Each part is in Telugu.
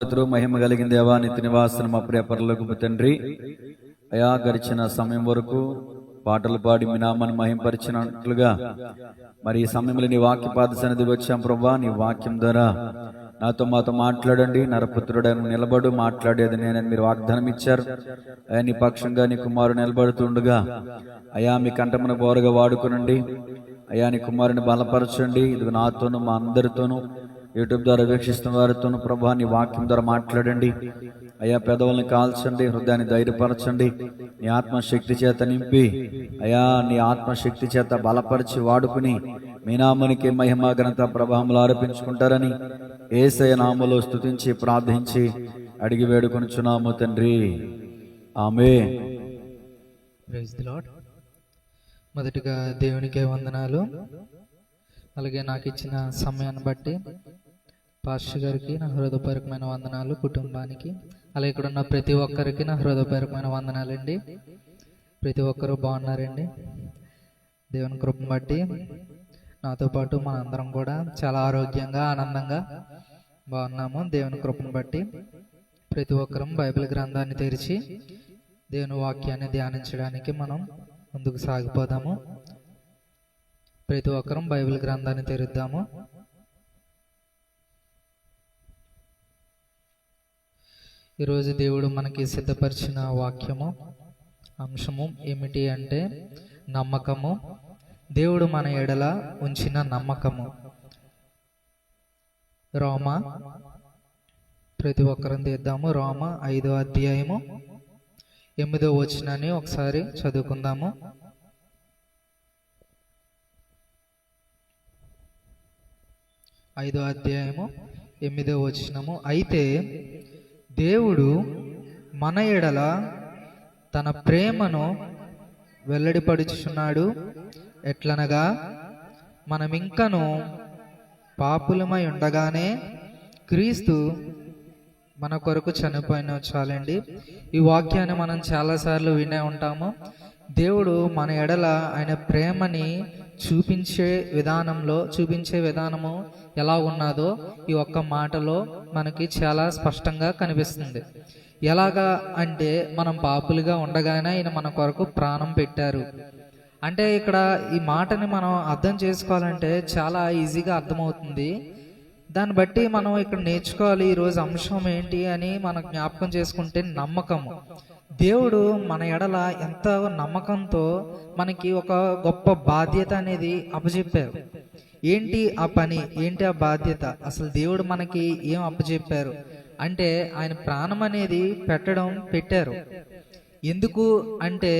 మహిమ కలిగిన దేవా, నిత్య నివాసన మా ప్రియ పరలోకపు తండ్రి, అయా గడిచిన సమయం వరకు పాటలు పాడి మీ నామాన్ని మహింపరిచినట్లుగా మరి ఈ సమయంలో నీ వాక్య పాద సన్నిధికి వచ్చాం ప్రభా. నీ వాక్యం ద్వారా నాతో మాతో మాట్లాడండి. నరపుత్రుడైన నిలబడు, మాట్లాడేది నేనని మీరు వాగ్దానం ఇచ్చారు. అయా నీ పక్షంగా నీ కుమారుడు నిలబడుతుండగా అయా మీ కంఠమున బోరగా వాడుకునండి. అయా నీ కుమారుని బలపరచండి. ఇది నాతోనూ మా అందరితోనూ యూట్యూబ్ ద్వారా వీక్షిస్తున్న వారితోనూ ప్రభా నీ వాక్యం ద్వారా మాట్లాడండి. అయా పెదవుల్ని కాల్చండి, హృదయాన్ని ధైర్యపరచండి. నీ ఆత్మశక్తి చేత నింపి అయా నీ ఆత్మశక్తి చేత బలపరిచి వాడుకుని మీ నామానికి మహిమ ఘనత ప్రభావములు ఆరోపించుకుంటారని యేసయ్య నామములో స్తుతించి ప్రార్థించి అడిగి వేడుకొనుచున్నాము తండ్రి, ఆమేన్. Praise the lord. మొదటిగా దేవునికే వందనాలు. అలాగే నాకు ఇచ్చిన సమయాన్ని బట్టి పాస్టర్ గారికి నా హృదయపూర్వకమైన వందనాలు, కుటుంబానికి అలాగే ఇక్కడ ఉన్న ప్రతి ఒక్కరికి నా హృదయపూర్వకమైన వందనాలండి. ప్రతి ఒక్కరూ బాగున్నారండి. దేవుని కృపను బట్టి నాతో పాటు మనందరం కూడా చాలా ఆరోగ్యంగా ఆనందంగా బాగున్నాము. దేవుని కృపను బట్టి ప్రతి ఒక్కరం బైబిల్ గ్రంథాన్ని తెరిచి దేవుని వాక్యాన్ని ధ్యానించడానికి మనం ముందుకు సాగిపోదాము. ప్రతి ఒక్కరం బైబిల్ గ్రంథాన్ని తెరుద్దాము. ఈరోజు దేవుడు మనకి సిద్ధపరిచిన వాక్యము అంశము ఏమిటి అంటే నమ్మకము. దేవుడు మన ఎడల ఉంచిన నమ్మకము. రోమా, ప్రతి ఒక్కరం తీద్దాము. రోమా 5వ అధ్యాయము 8వ వచనాన్ని ఒకసారి చదువుకుందాము. 5వ అధ్యాయము 8వ వచనము. అయితే దేవుడు మన ఎడల తన ప్రేమను వెల్లడిపడుచున్నాడు. ఎట్లనగా మనమింకను పాపులమై ఉండగానే క్రీస్తు మన కొరకు చనిపోయిన. చాలండి, ఈ వాక్యాన్ని మనం చాలాసార్లు వినే ఉంటాము. దేవుడు మన ఎడల ఆయన ప్రేమని చూపించే విధానము ఎలా ఉన్నదో ఈ ఒక్క మాటలో మనకి చాలా స్పష్టంగా కనిపిస్తుంది. ఎలాగా అంటే మనం పాపులుగా ఉండగానే ఆయన మన కొరకు ప్రాణం పెట్టారు అంటే ఇక్కడ ఈ మాటని మనం అర్థం చేసుకోవాలంటే చాలా ఈజీగా అర్థమవుతుంది. దాన్ని బట్టి మనం ఇక్కడ నేర్చుకోవాలి ఈరోజు అంశం ఏంటి అని మనం జ్ఞాపకం చేసుకుంటే నమ్మకము. దేవుడు మన ఎడల ఎంత నమ్మకంతో మనకి ఒక గొప్ప బాధ్యత అనేది అప్పచెప్పారు. ఏంటి ఆ పని, ఏంటి ఆ బాధ్యత? అసలు దేవుడు మనకి ఏం అప్పచెప్పారు అంటే ఆయన ప్రాణం అనేది పెట్టారు. ఎందుకు అంటే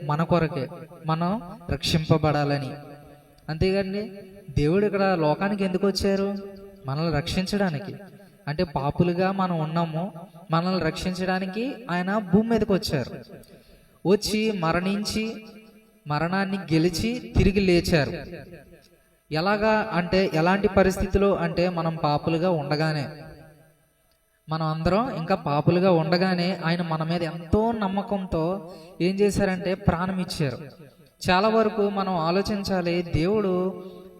మన కొరకే, మనం రక్షింపబడాలని. అంతేగాని దేవుడు ఇక్కడ లోకానికి ఎందుకు వచ్చారు? మనల్ని రక్షించడానికి. అంటే పాపులుగా మనం ఉన్నాము, మనల్ని రక్షించడానికి ఆయన భూమి మీదకి వచ్చారు. వచ్చి మరణించి మరణాన్ని గెలిచి తిరిగి లేచారు. ఎలాగా అంటే ఎలాంటి పరిస్థితిలో అంటే మనం పాపులుగా ఉండగానే, మనం అందరం ఇంకా పాపులుగా ఉండగానే ఆయన మన మీద ఎంతో నమ్మకంతో ఏం చేశారంటే ప్రాణం ఇచ్చారు. చాలా వరకు మనం ఆలోచించాలి, దేవుడు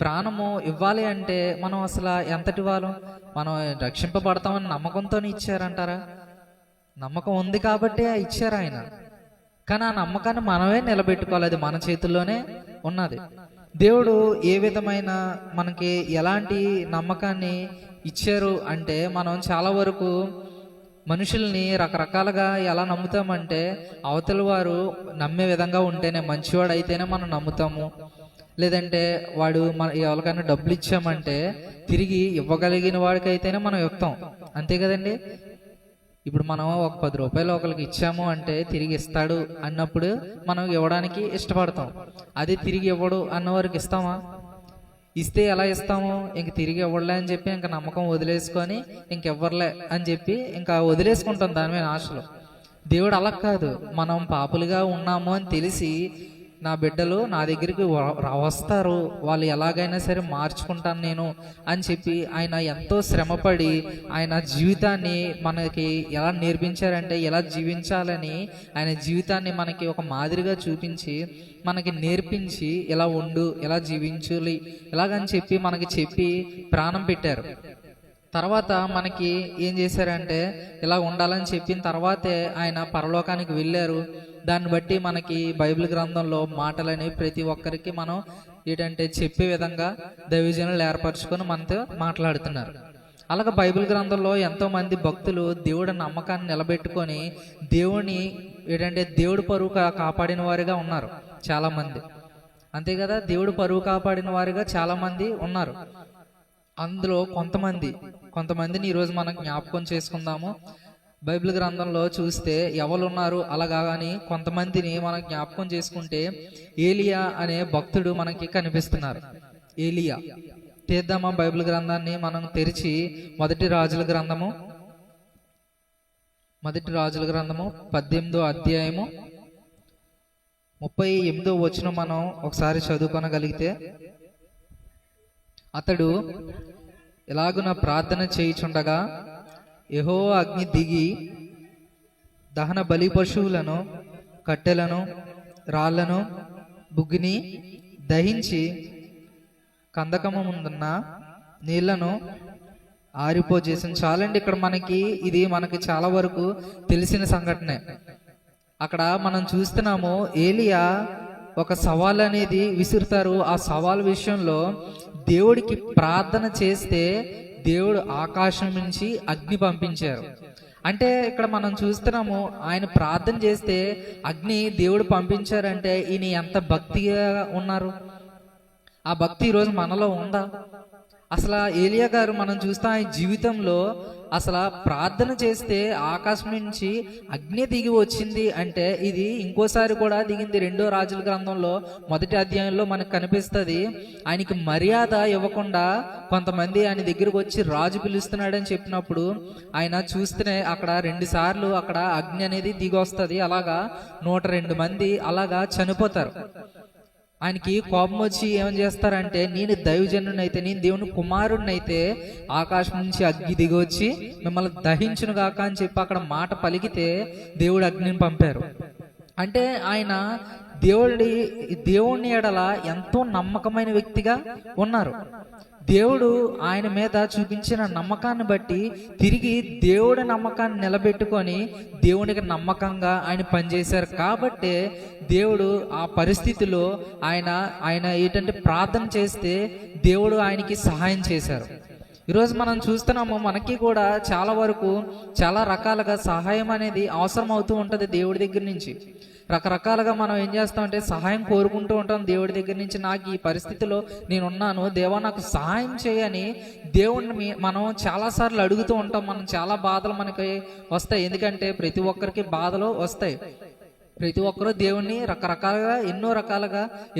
ప్రాణము ఇవ్వాలి అంటే మనం అసలు ఎంతటి వాళ్ళు? మనం రక్షింపబడతామని నమ్మకంతోనే ఇచ్చారంటారా? నమ్మకం ఉంది కాబట్టి ఇచ్చారు ఆయన. కానీ ఆ నమ్మకాన్ని మనమే నిలబెట్టుకోవాలి, అది మన చేతుల్లోనే ఉన్నది. దేవుడు ఏ విధమైన మనకి ఎలాంటి నమ్మకాన్ని ఇచ్చారు అంటే మనం చాలా వరకు మనుషుల్ని రకరకాలుగా ఎలా నమ్ముతామంటే అవతల వారు నమ్మే విధంగా ఉంటేనే, మంచివాడు అయితేనే మనం నమ్ముతాము. లేదంటే వాడు మన ఎవరికైనా డబ్బులు ఇచ్చామంటే తిరిగి ఇవ్వగలిగిన వాడికైతేనే మనం ఇస్తాం. అంతే కదండి. ఇప్పుడు మనం ఒక 10 రూపాయలు ఒకరికి ఇచ్చాము అంటే తిరిగి ఇస్తాడు అన్నప్పుడు మనం ఇవ్వడానికి ఇష్టపడతాం. అది తిరిగి ఇవ్వడు అన్నవారికి ఇస్తామా? ఇస్తే ఎలా ఇస్తాము? ఇంక తిరిగి ఇవ్వలే అని చెప్పి ఇంకా నమ్మకం వదిలేసుకొని ఇంకెవ్వర్లే అని చెప్పి ఇంకా వదిలేసుకుంటాం దాని మీద ఆశలు. దేవుడు అలా కాదు. మనం పాపులుగా ఉన్నాము అని తెలిసి నా బిడ్డలు నా దగ్గరికి వస్తారు, వాళ్ళు ఎలాగైనా సరే మార్చుకుంటాను నేను అని చెప్పి ఆయన ఎంతో శ్రమపడి ఆయన జీవితాన్ని మనకి ఎలా నేర్పించారంటే ఎలా జీవించాలని ఆయన జీవితాన్ని మనకి ఒక మాదిరిగా చూపించి మనకి నేర్పించి ఎలా ఉండు, ఎలా జీవించాలి, ఎలాగని చెప్పి మనకి చెప్పి ప్రాణం పెట్టారు. తర్వాత మనకి ఏం చేశారంటే ఇలా ఉండాలని చెప్పిన తర్వాతే ఆయన పరలోకానికి వెళ్ళారు. దాన్ని బట్టి మనకి బైబిల్ గ్రంథంలో మాటలని ప్రతి ఒక్కరికి మనం ఏంటంటే చెప్పే విధంగా దైవజనులు ఏర్పరచుకొని మనతో మాట్లాడుతున్నారు. అలాగే బైబిల్ గ్రంథంలో ఎంతో మంది భక్తులు దేవుడి నమ్మకాన్ని నిలబెట్టుకొని దేవుని ఏంటంటే దేవుడి పరువు కాపాడిన వారిగా ఉన్నారు చాలా మంది. అంతే కదా, దేవుడు పరువు కాపాడిన వారిగా చాలా మంది ఉన్నారు. అందులో కొంతమందిని ఈరోజు మనం జ్ఞాపకం చేసుకుందాము. బైబిల్ గ్రంథంలో చూస్తే ఎవరు ఉన్నారు అలాగా అని కొంతమందిని మనం జ్ఞాపకం చేసుకుంటే ఏలియా అనే భక్తుడు మనకి కనిపిస్తున్నారు. ఏలియా తీద్దామా బైబిల్ గ్రంథాన్ని మనం తెరిచి మొదటి రాజుల గ్రంథము 18వ అధ్యాయము 38వ వచనం మనం ఒకసారి చదువుకొనగలిగితే, అతడు ఎలాగున ప్రార్థన చేయుచుండగా యెహోవా అగ్ని దిగి దహన బలి పశువులను, కట్టెలను, రాళ్లను, బుగ్గిని దహించి కందకము ముందున్న నీళ్లను ఆరిపోజేసిన. చాలండి, ఇక్కడ మనకి చాలా వరకు తెలిసిన సంఘటనే. అక్కడ మనం చూస్తున్నాము ఏలియా ఒక సవాల్ అనేది విసురుతారు. ఆ సవాల్ విషయంలో దేవుడికి ప్రార్థన చేస్తే దేవుడు ఆకాశం నుంచి అగ్ని పంపించారు. అంటే ఇక్కడ మనం చూస్తున్నాము ఆయన ప్రార్థన చేస్తే అగ్ని దేవుడు పంపించారంటే ఈయన ఎంత భక్తిగా ఉన్నారు. ఆ భక్తి ఈరోజు మనలో ఉందా? అసలు ఏలియా గారు మనం చూస్తాం ఆయన జీవితంలో అసలు ప్రార్థన చేస్తే ఆకాశం నుంచి అగ్ని దిగి వచ్చింది అంటే ఇది ఇంకోసారి కూడా దిగింది. 2వ రాజుల గ్రంథంలో 1వ అధ్యాయంలో మనకు కనిపిస్తుంది. ఆయనకి మర్యాద ఇవ్వకుండా కొంతమంది ఆయన దగ్గరకు వచ్చి రాజు పిలుస్తున్నాడని చెప్పినప్పుడు ఆయన చూస్తేనే అక్కడ 2 సార్లు అక్కడ అగ్ని అనేది దిగి వస్తుంది. అలాగా 102 మంది అలాగా చనిపోతారు. ఆయనకి కోపం వచ్చి ఏమని చేస్తారంటే, నేను దైవజనుడినైతే, నేను దేవుని కుమారుడినైతే ఆకాశం నుంచి అగ్ని దిగి వచ్చి మిమ్మల్ని దహించును గాక అని చెప్పి అక్కడ మాట పలికితే దేవుడు అగ్నిని పంపారు. అంటే ఆయన దేవుని ఎడల ఎంతో నమ్మకమైన వ్యక్తిగా ఉన్నారు. దేవుడు ఆయన మీద చూపించిన నమ్మకాన్ని బట్టి తిరిగి దేవుడి నమ్మకాన్ని నిలబెట్టుకొని దేవునికి నమ్మకంగా ఆయన పనిచేశారు. కాబట్టి దేవుడు ఆ పరిస్థితిలో ఆయన ఏంటంటే ప్రార్థన చేస్తే దేవుడు ఆయనకి సహాయం చేశారు. ఈరోజు మనం చూస్తున్నాము, మనకి కూడా చాలా వరకు చాలా రకాలుగా సహాయం అనేది అవసరం అవుతూ ఉంటుంది దేవుడి దగ్గర నుంచి. రకరకాలుగా మనం ఏం చేస్తామంటే సహాయం కోరుకుంటూ ఉంటాం దేవుడి దగ్గర నుంచి. నాకు ఈ పరిస్థితిలో నేనున్నాను, దేవా నాకు సహాయం చేయని దేవుడిని మనం చాలాసార్లు అడుగుతూ ఉంటాం. మనం చాలా బాధలు మనకి వస్తాయి, ఎందుకంటే ప్రతి ఒక్కరికి బాధలు వస్తాయి. ప్రతి ఒక్కరూ దేవుణ్ణి రకరకాలుగా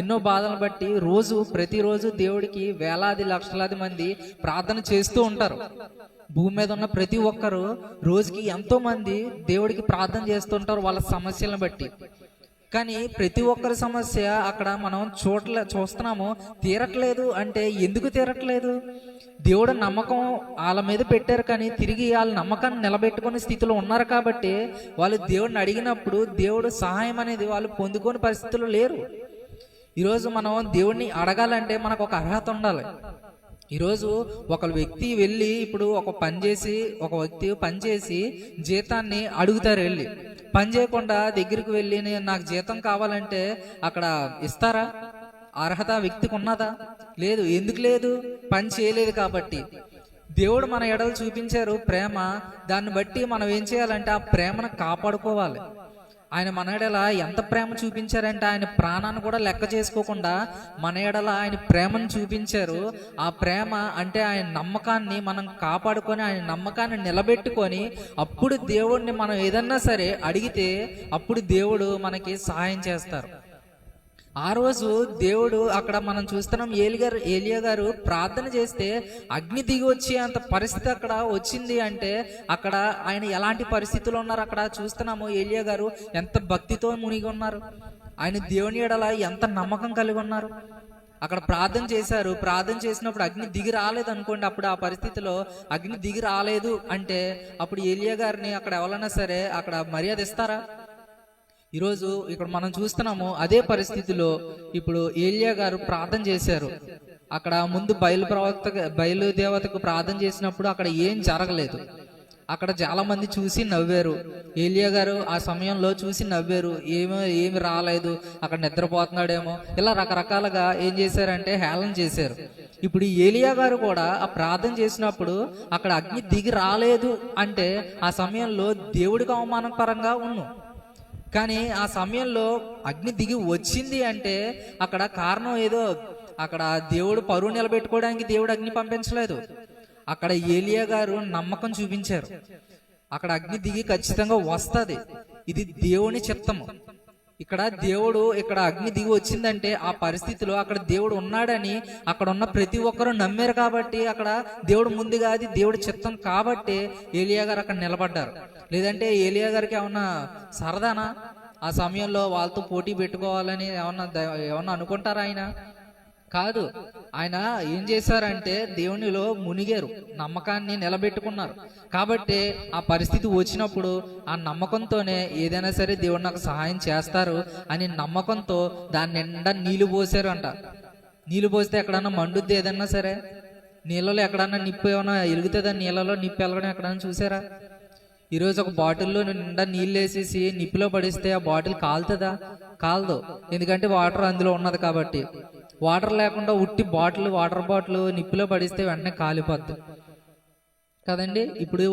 ఎన్నో బాధలను బట్టి ప్రతిరోజు దేవుడికి వేలాది లక్షలాది మంది ప్రార్థన చేస్తూ ఉంటారు. భూమి మీద ఉన్న ప్రతి ఒక్కరు రోజుకి ఎంతో మంది దేవుడికి ప్రార్థన చేస్తుంటారు వాళ్ళ సమస్యలను బట్టి. కానీ ప్రతి ఒక్కరి సమస్య అక్కడ మనం చూస్తున్నాము తీరట్లేదు. అంటే ఎందుకు తీరట్లేదు? దేవుడు నమ్మకం వాళ్ళ మీద పెట్టారు, కానీ తిరిగి వాళ్ళ నమ్మకాన్ని నిలబెట్టుకునే స్థితిలో ఉన్నారు. కాబట్టి వాళ్ళు దేవుడిని అడిగినప్పుడు దేవుడు సహాయం అనేది వాళ్ళు పొందుకోని పరిస్థితుల్లో లేరు. ఈరోజు మనం దేవుడిని అడగాలంటే మనకు ఒక అర్హత ఉండాలి. ఈరోజు ఒక వ్యక్తి వెళ్ళి ఇప్పుడు ఒక వ్యక్తి పని చేసి జీతాన్ని అడుగుతారు. వెళ్ళి పని చేయకుండా దగ్గరికి వెళ్ళి నాకు జీతం కావాలంటే అక్కడ ఇస్తారా? అర్హత వ్యక్తికి ఉన్నదా? లేదు. ఎందుకు లేదు? పని చేయలేదు కాబట్టి. దేవుడు మన ఎడలు చూపించారు ప్రేమ. దాన్ని బట్టి మనం ఏం చేయాలంటే ఆ ప్రేమను కాపాడుకోవాలి. ఆయన మన ఎడల ఎంత ప్రేమ చూపించారంటే ఆయన ప్రాణాన్ని కూడా లెక్క చేసుకోకుండా మన ఎడల ఆయన ప్రేమను చూపించారు. ఆ ప్రేమ అంటే ఆయన నమ్మకాన్ని మనం కాపాడుకొని ఆయన నమ్మకాన్ని నిలబెట్టుకొని అప్పుడు దేవుడిని మనం ఏదన్నా సరే అడిగితే అప్పుడు దేవుడు మనకి సహాయం చేస్తారు. ఆ రోజు దేవుడు అక్కడ మనం చూస్తున్నాం ఏలియా గారు ప్రార్థన చేస్తే అగ్ని దిగి వచ్చి అంత పరిస్థితి అక్కడ వచ్చింది. అంటే అక్కడ ఆయన ఎలాంటి పరిస్థితుల్లో ఉన్నారు అక్కడ చూస్తున్నాము. ఏలియా గారు ఎంత భక్తితో మునిగి ఉన్నారు, ఆయన దేవుని ఎడల ఎంత నమ్మకం కలిగి ఉన్నారు. అక్కడ ప్రార్థన చేశారు. ప్రార్థన చేసినప్పుడు అగ్ని దిగి రాలేదు అనుకోండి. అప్పుడు ఆ పరిస్థితిలో అగ్ని దిగి రాలేదు అంటే అప్పుడు ఏలియా గారిని అక్కడ ఎవరైనా సరే అక్కడ మర్యాద ఇస్తారా? ఈరోజు ఇక్కడ మనం చూస్తున్నాము అదే పరిస్థితిలో ఇప్పుడు ఏలియా గారు ప్రార్థన చేశారు. అక్కడ ముందు బయలుదేవతకు ప్రార్థన చేసినప్పుడు అక్కడ ఏం జరగలేదు. అక్కడ చాలా మంది చూసి నవ్వారు. ఏలియా గారు ఆ సమయంలో చూసి నవ్వారు. ఏమి రాలేదు, అక్కడ నిద్రపోతున్నాడేమో, ఇలా రకరకాలుగా ఏం చేశారంటే హేళన చేశారు. ఇప్పుడు ఈ ఏలియా గారు కూడా ఆ ప్రార్థన చేసినప్పుడు అక్కడ అగ్ని దిగి రాలేదు అంటే ఆ సమయంలో దేవుడికి అవమానకరంగా ఉన్నాం. కానీ ఆ సమయంలో అగ్ని దిగి వచ్చింది అంటే అక్కడ కారణం ఏదో, అక్కడ దేవుడు పరువు నిలబెట్టుకోవడానికి దేవుడు అగ్ని పంపించలేదు. అక్కడ ఏలియా గారు నమ్మకం చూపించారు. అక్కడ అగ్ని దిగి ఖచ్చితంగా వస్తుంది, ఇది దేవుని చిత్తము. ఇక్కడ అగ్ని దిగి వచ్చిందంటే ఆ పరిస్థితిలో అక్కడ దేవుడు ఉన్నాడని అక్కడ ఉన్న ప్రతి ఒక్కరూ నమ్మారు. కాబట్టి అక్కడ దేవుడు ముందుగా, అది దేవుడి చిత్తం కాబట్టి ఏలియా గారు అక్కడ నిలబడ్డారు. లేదంటే ఏలియా గారికి ఏమన్నా సరదానా ఆ సమయంలో వాళ్ళతో పోటీ పెట్టుకోవాలని ఏమన్నా అనుకుంటారా? ఆయన కాదు. ఆయన ఏం చేశారంటే దేవునిలో మునిగారు, నమ్మకాన్ని నిలబెట్టుకున్నారు. కాబట్టి ఆ పరిస్థితి వచ్చినప్పుడు ఆ నమ్మకంతోనే ఏదైనా సరే దేవుడు నాకు సహాయం చేస్తారు అని నమ్మకంతో దాని నిండా నీళ్లు పోసారు అంట. నీళ్లు పోస్తే ఎక్కడన్నా మండుద్ది ఏదన్నా సరే? నీళ్ళలో ఎక్కడన్నా నిప్పు ఏమైనా ఎలుగుతుందా? నీళ్ళలో నిప్పు వెళ్ళడం ఎక్కడన్నా చూసారా? ఈరోజు ఒక బాటిల్లో నిండా నీళ్ళు వేసేసి నిప్పులో పడిస్తే ఆ బాటిల్ కాలుతుందా? కాలదు. ఎందుకంటే వాటర్ అందులో ఉన్నది కాబట్టి. వాటర్ లేకుండా ఉట్టి వాటర్ బాటిల్ నిప్పులో పడిస్తే వెంటనే కాలిపోద్ది కదండి. ఇప్పుడు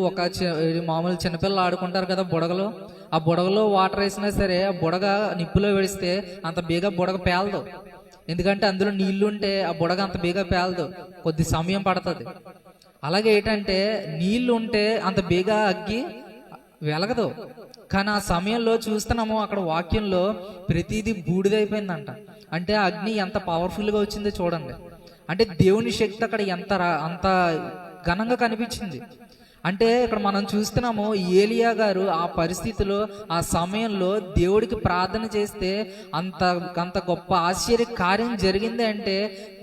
మామూలు చిన్నపిల్లలు ఆడుకుంటారు కదా బుడగలో, ఆ బుడగలో వాటర్ వేసినా సరే ఆ బుడగ నిప్పులో వేస్తే అంత బేగా బుడగ పేలదు. ఎందుకంటే అందులో నీళ్లుంటే ఆ బుడగ అంత బేగా పేలదు, కొద్ది సమయం పడుతుంది. అలాగే ఏంటంటే నీళ్లు ఉంటే అంత బేగా అగ్గి వెలగదు. కానీ ఆ సమయంలో చూస్తున్నాము అక్కడ వాక్యంలో ప్రతిదీ బూడిదైపోయిందంట. అంటే అగ్ని ఎంత పవర్ఫుల్ గా వచ్చిందో చూడండి. అంటే దేవుని శక్తి అక్కడ అంత ఘనంగా కనిపించింది. అంటే ఇక్కడ మనం చూస్తున్నాము ఏలియా గారు ఆ పరిస్థితిలో ఆ సమయంలో దేవుడికి ప్రార్థన చేస్తే అంత గొప్ప ఆశ్చర్య కార్యం జరిగింది. అంటే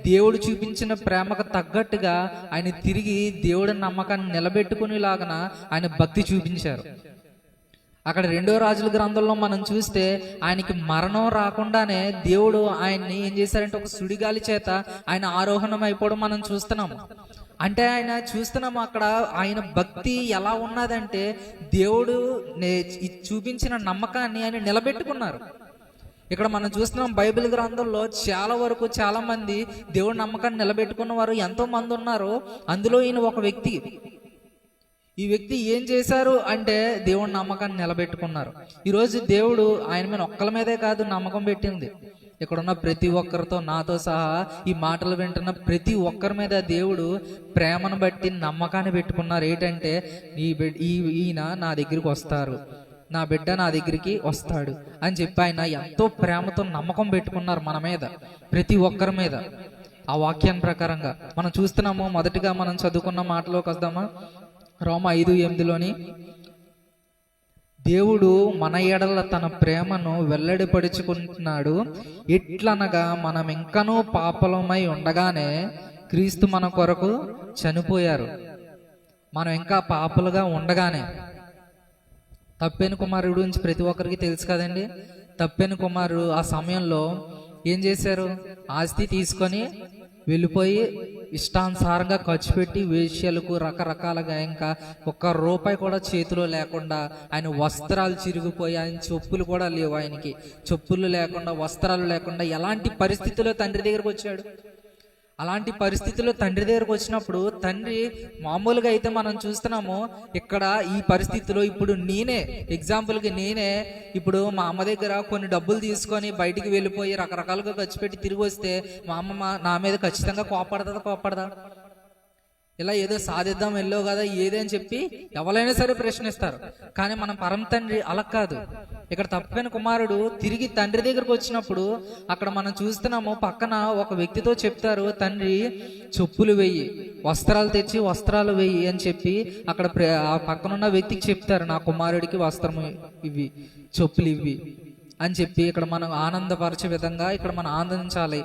దేవుడు చూపించిన ప్రేమకు తగ్గట్టుగా ఆయన తిరిగి దేవుడి నమ్మకాన్ని నిలబెట్టుకునేలాగా ఆయన భక్తి చూపించారు. అక్కడ 2వ రాజుల గ్రంథంలో మనం చూస్తే ఆయనకి మరణం రాకుండానే దేవుడు ఆయన్ని ఏం చేశారంటే ఒక సుడిగాలి చేత ఆయన ఆరోహణం అయిపోవడం మనం చూస్తున్నాము. అంటే ఆయన చూస్తున్నాము అక్కడ ఆయన భక్తి ఎలా ఉన్నదంటే దేవుడు చూపించిన నమ్మకాన్ని ఆయన నిలబెట్టుకున్నారు. ఇక్కడ మనం చూస్తున్నాం బైబిల్ గ్రంథంలో చాలా మంది దేవుడి నమ్మకాన్ని నిలబెట్టుకున్న వారు ఎంతో మంది ఉన్నారు. అందులో ఈయన ఒక వ్యక్తి. ఈ వ్యక్తి ఏం చేశారు అంటే దేవుడి నమ్మకాన్ని నిలబెట్టుకున్నారు. ఈరోజు దేవుడు ఆయన మీద ఒక్కల మీదే కాదు నమ్మకం పెట్టింది. ఇక్కడున్న ప్రతి ఒక్కరితో, నాతో సహా ఈ మాటలు వింటున్న ప్రతి ఒక్కరి మీద దేవుడు ప్రేమను బట్టి నమ్మకాన్ని పెట్టుకున్నారు. ఏంటంటే ఈయన నా దగ్గరికి వస్తారు, నా బిడ్డ నా దగ్గరికి వస్తాడు అని చెప్పి ఆయన ఎంతో ప్రేమతో నమ్మకం పెట్టుకున్నారు మన మీద, ప్రతి ఒక్కరి మీద. ఆ వాక్యాన్ని ప్రకారంగా మనం చూస్తున్నాము. మొదటిగా మనం చదువుకున్న మాటలోకి వద్దామా? రోమా 5:8 దేవుడు మన ఎడల తన ప్రేమను వెల్లడిపరుచుకుంటున్నాడు. ఎట్లనగా మనం ఇంకనూ పాపలమై ఉండగానే క్రీస్తు మన కొరకు చనిపోయారు. మనం ఇంకా పాపలుగా ఉండగానే. తప్పెన కుమారుడు గురించి ప్రతి ఒక్కరికి తెలుసు కదండి. తప్పెన కుమారుడు ఆ సమయంలో ఏం చేశారు? ఆస్తి తీసుకొని వెళ్ళిపోయి ఇష్టానుసారంగా ఖర్చు పెట్టి వేశ్యలకు రకరకాలుగా, ఇంకా ₹1 కూడా చేతిలో లేకుండా ఆయన వస్త్రాలు చిరిగిపోయి, ఆయన చెప్పులు కూడా లేవు, ఆయనకి చెప్పులు లేకుండా, వస్త్రాలు లేకుండా ఎలాంటి పరిస్థితిలో తండ్రి దగ్గరకు వచ్చాడు. అలాంటి పరిస్థితుల్లో తండ్రి దగ్గరకు వచ్చినప్పుడు తండ్రి మామూలుగా అయితే మనం చూస్తున్నాము ఇక్కడ ఈ పరిస్థితిలో ఇప్పుడు నేనే ఇప్పుడు మా అమ్మ దగ్గర కొన్ని డబ్బులు తీసుకొని బయటికి వెళ్ళిపోయి రకరకాలుగా ఖర్చు పెట్టి తిరిగి వస్తే మా అమ్మ నా మీద ఖచ్చితంగా కోపడదా? ఇలా ఏదో సాధిద్దాం వెళ్ళావు కదా ఏదని చెప్పి ఎవరైనా సరే ప్రశ్నిస్తారు. కానీ మన పరమ తండ్రి అలా కాదు. ఇక్కడ తప్పిన కుమారుడు తిరిగి తండ్రి దగ్గరకు వచ్చినప్పుడు అక్కడ మనం చూస్తున్నాము పక్కన ఒక వ్యక్తితో చెప్తారు, తండ్రి చెప్పులు వెయ్యి, వస్త్రాలు తెచ్చి వస్త్రాలు వెయ్యి అని చెప్పి అక్కడ ఆ పక్కనున్న వ్యక్తికి చెప్తారు, నా కుమారుడికి వస్త్రము ఇవి, చెప్పులు ఇవి అని చెప్పి ఇక్కడ మనం ఆనందపరిచే విధంగా ఇక్కడ మనం ఆనందించాలి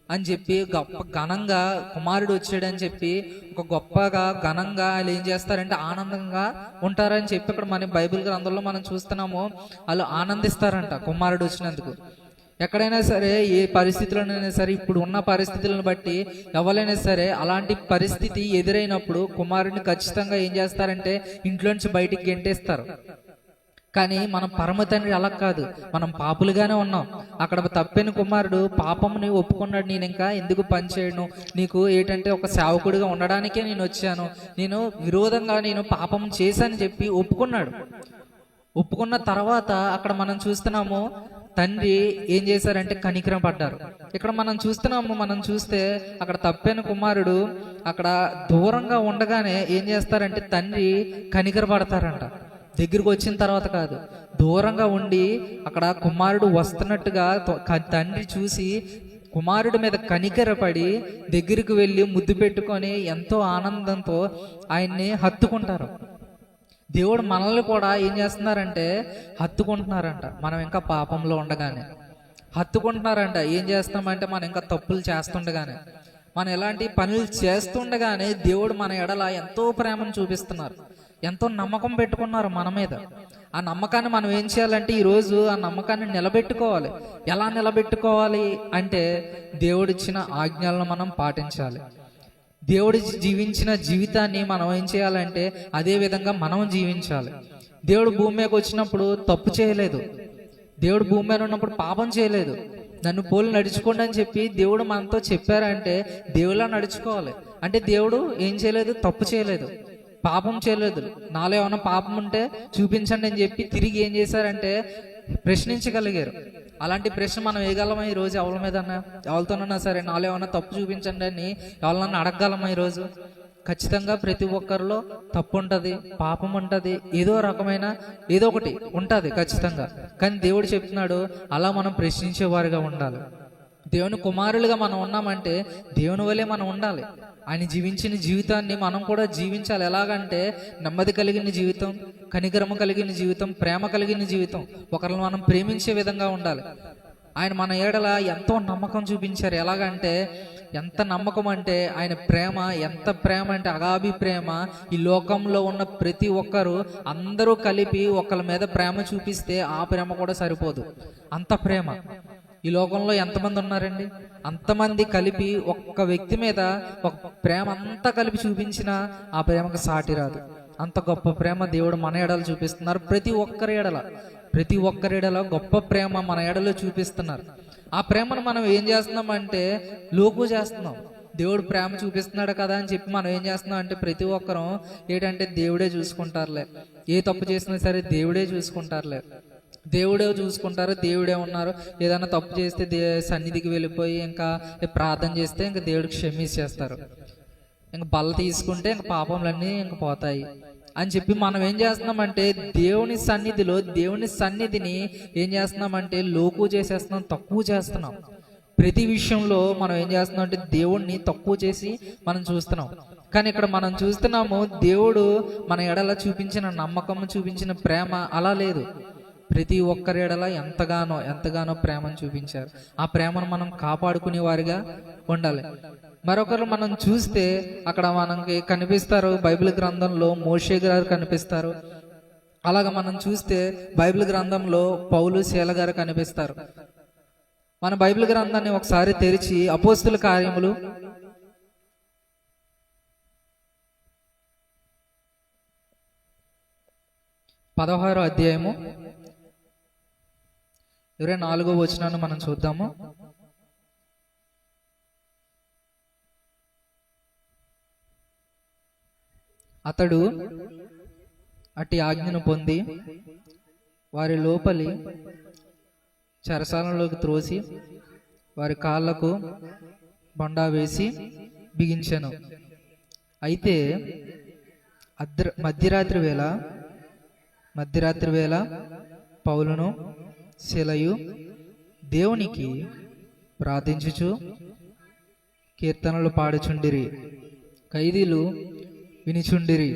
అని చెప్పి గొప్ప ఘనంగా కుమారుడు వచ్చాడని చెప్పి ఒక గొప్పగా ఘనంగా వాళ్ళు ఏం చేస్తారంటే ఆనందంగా ఉంటారని చెప్పి ఇక్కడ మన బైబిల్ గ్రంథంలో మనం చూస్తున్నాము. వాళ్ళు ఆనందిస్తారంట కుమారుడు వచ్చినందుకు. ఎక్కడైనా సరే, ఏ పరిస్థితుల్లోనైనా సరే, ఇప్పుడు ఉన్న పరిస్థితులను బట్టి ఎవరైనా సరే అలాంటి పరిస్థితి ఎదురైనప్పుడు కుమారుడిని ఖచ్చితంగా ఏం చేస్తారంటే ఇంట్లోంచి బయటికి గెంటేస్తారు. కానీ మనం పరమ తండ్రి అలా కాదు, మనం పాపులుగానే ఉన్నాం. అక్కడ తప్పిన కుమారుడు పాపముని ఒప్పుకున్నాడు. నేను ఇంకా ఎందుకు పని చేయను, నీకు ఏంటంటే ఒక సేవకుడిగా ఉండడానికే నేను వచ్చాను, నేను విరోధంగా నేను పాపం చేశానని చెప్పి ఒప్పుకున్నాడు. ఒప్పుకున్న తర్వాత అక్కడ మనం చూస్తున్నాము తండ్రి ఏం చేశారంటే కనికరం పడ్డారు. ఇక్కడ మనం చూస్తున్నాము, మనం చూస్తే అక్కడ తప్పైన కుమారుడు అక్కడ దూరంగా ఉండగానే ఏం చేస్తారంటే తండ్రి కనికర పడతారంట. దగ్గరికి వచ్చిన తర్వాత కాదు, దూరంగా ఉండి అక్కడ కుమారుడు వస్తున్నట్టుగా తండ్రి చూసి కుమారుడి మీద కనికరపడి దగ్గరికి వెళ్ళి ముద్దు పెట్టుకొని ఎంతో ఆనందంతో ఆయన్ని హత్తుకుంటారు. దేవుడు మనల్ని కూడా ఏం చేస్తున్నారంటే హత్తుకుంటున్నారంట. మనం ఇంకా పాపంలో ఉండగానే హత్తుకుంటున్నారంట. ఏం చేస్తామంటే మనం ఇంకా తప్పులు చేస్తుండగానే, మనం ఎలాంటి పనులు చేస్తుండగానే దేవుడు మన ఎడల ఎంతో ప్రేమను చూపిస్తున్నారు, ఎంతో నమ్మకం పెట్టుకున్నారు మన మీద. ఆ నమ్మకాన్ని మనం ఏం చేయాలంటే ఈరోజు ఆ నమ్మకాన్ని నిలబెట్టుకోవాలి. ఎలా నిలబెట్టుకోవాలి అంటే దేవుడిచ్చిన ఆజ్ఞలను మనం పాటించాలి. దేవుడు జీవించిన జీవితాన్ని మనం ఏం చేయాలంటే అదే విధంగా మనం జీవించాలి. దేవుడు భూమి మీదకి వచ్చినప్పుడు తప్పు చేయలేదు, దేవుడు భూమి మీద ఉన్నప్పుడు పాపం చేయలేదు. నన్ను పోలి నడుచుకోండి అని చెప్పి దేవుడు మనతో చెప్పారంటే దేవుళ్ళ నడుచుకోవాలి. అంటే దేవుడు ఏం చేయలేదు, తప్పు చేయలేదు, పాపం చేయలేదు. నాలో ఏమైనా పాపం ఉంటే చూపించండి అని చెప్పి తిరిగి ఏం చేశారంటే ప్రశ్నించగలిగారు. అలాంటి ప్రశ్న మనం వేయగలమా ఈరోజు? ఎవరి మీద ఎవరితోనన్నా సరే నాలో ఏమైనా తప్పు చూపించండి అని ఎవరినన్నా అడగగలమా ఈరోజు? ఖచ్చితంగా ప్రతి ఒక్కరిలో తప్పు ఉంటుంది, పాపం ఉంటుంది, ఏదో రకమైన ఏదో ఒకటి ఉంటుంది ఖచ్చితంగా. కానీ దేవుడు చెప్తున్నాడు అలా మనం ప్రశ్నించేవారుగా ఉండాలి. దేవుని కుమారులుగా మనం ఉన్నామంటే దేవుని వలె మనం ఉండాలి. ఆయన జీవించిన జీవితాన్ని మనం కూడా జీవించాలి. ఎలాగంటే నెమ్మది కలిగిన జీవితం, కనికరము కలిగిన జీవితం, ప్రేమ కలిగిన జీవితం, ఒకరిని మనం ప్రేమించే విధంగా ఉండాలి. ఆయన మన ఏడల ఎంతో నమ్మకం చూపించారు. ఎలాగంటే ఎంత నమ్మకం అంటే ఆయన ప్రేమ ఎంత ప్రేమ అంటే అగాధ ప్రేమ. ఈ లోకంలో ఉన్న ప్రతి ఒక్కరు అందరూ కలిపి ఒకరి మీద ప్రేమ చూపిస్తే ఆ ప్రేమ కూడా సరిపోదు, అంత ప్రేమ. ఈ లోకంలో ఎంతమంది ఉన్నారండి? అంతమంది కలిపి ఒక్క వ్యక్తి మీద ఒక ప్రేమ అంతా కలిపి చూపించినా ఆ ప్రేమకు సాటి రాదు. అంత గొప్ప ప్రేమ దేవుడు మన ఎడలు చూపిస్తున్నారు. ప్రతి ఒక్కరి ఎడల గొప్ప ప్రేమ మన ఎడలో చూపిస్తున్నారు. ఆ ప్రేమను మనం ఏం చేస్తున్నామంటే లోకు చేస్తున్నాం. దేవుడు ప్రేమ చూపిస్తున్నాడు కదా అని చెప్పి మనం ఏం చేస్తున్నాం అంటే ప్రతి ఒక్కరం ఏంటంటే దేవుడే చూసుకుంటారులే, ఏ తప్పు చేసినా సరే దేవుడే చూసుకుంటారు, దేవుడే ఉన్నారు. ఏదైనా తప్పు చేస్తే సన్నిధికి వెళ్ళిపోయి ఇంకా ప్రార్థన చేస్తే ఇంకా దేవుడికి క్షమించేస్తారు, ఇంకా బల్ల తీసుకుంటే ఇంకా పాపములన్నీ ఇంకా పోతాయి అని చెప్పి మనం ఏం చేస్తున్నామంటే దేవుని సన్నిధిని ఏం చేస్తున్నామంటే లోకు చేసేస్తున్నాం, తక్కువ చేస్తున్నాం. ప్రతి విషయంలో మనం ఏం చేస్తున్నాం అంటే దేవుణ్ణి తక్కువ చేసి మనం చూస్తున్నాం. కానీ ఇక్కడ మనం చూస్తున్నాము దేవుడు మన ఎడల చూపించిన నమ్మకం, చూపించిన ప్రేమ అలా లేదు. ప్రతి ఒక్కరి ఎడల ఎంతగానో ప్రేమను చూపించారు. ఆ ప్రేమను మనం కాపాడుకునే వారిగా ఉండాలి. మరొకరు మనం చూస్తే అక్కడ మనకి కనిపిస్తారు బైబిల్ గ్రంథంలో మోషే గారు కనిపిస్తారు. అలాగా మనం చూస్తే బైబిల్ గ్రంథంలో పౌలు శీల గారు కనిపిస్తారు. మన బైబిల్ గ్రంథాన్ని ఒకసారి తెరిచి అపోస్తుల కార్యములు 16వ అధ్యాయము 24వ వచనాన్ని మనం చూద్దాము. అతడు అట్టి ఆజ్ఞను పొంది వారి లోపలి చెరసాలలోకి త్రోసి వారి కాళ్లకు బండా వేసి బిగించెను. అయితే మధ్యరాత్రి వేళ పౌలును శీలయు దేవునికి ప్రార్థించుచు కీర్తనలు పాడుచుండిరి, ఖైదీలు వినిచుండిరి.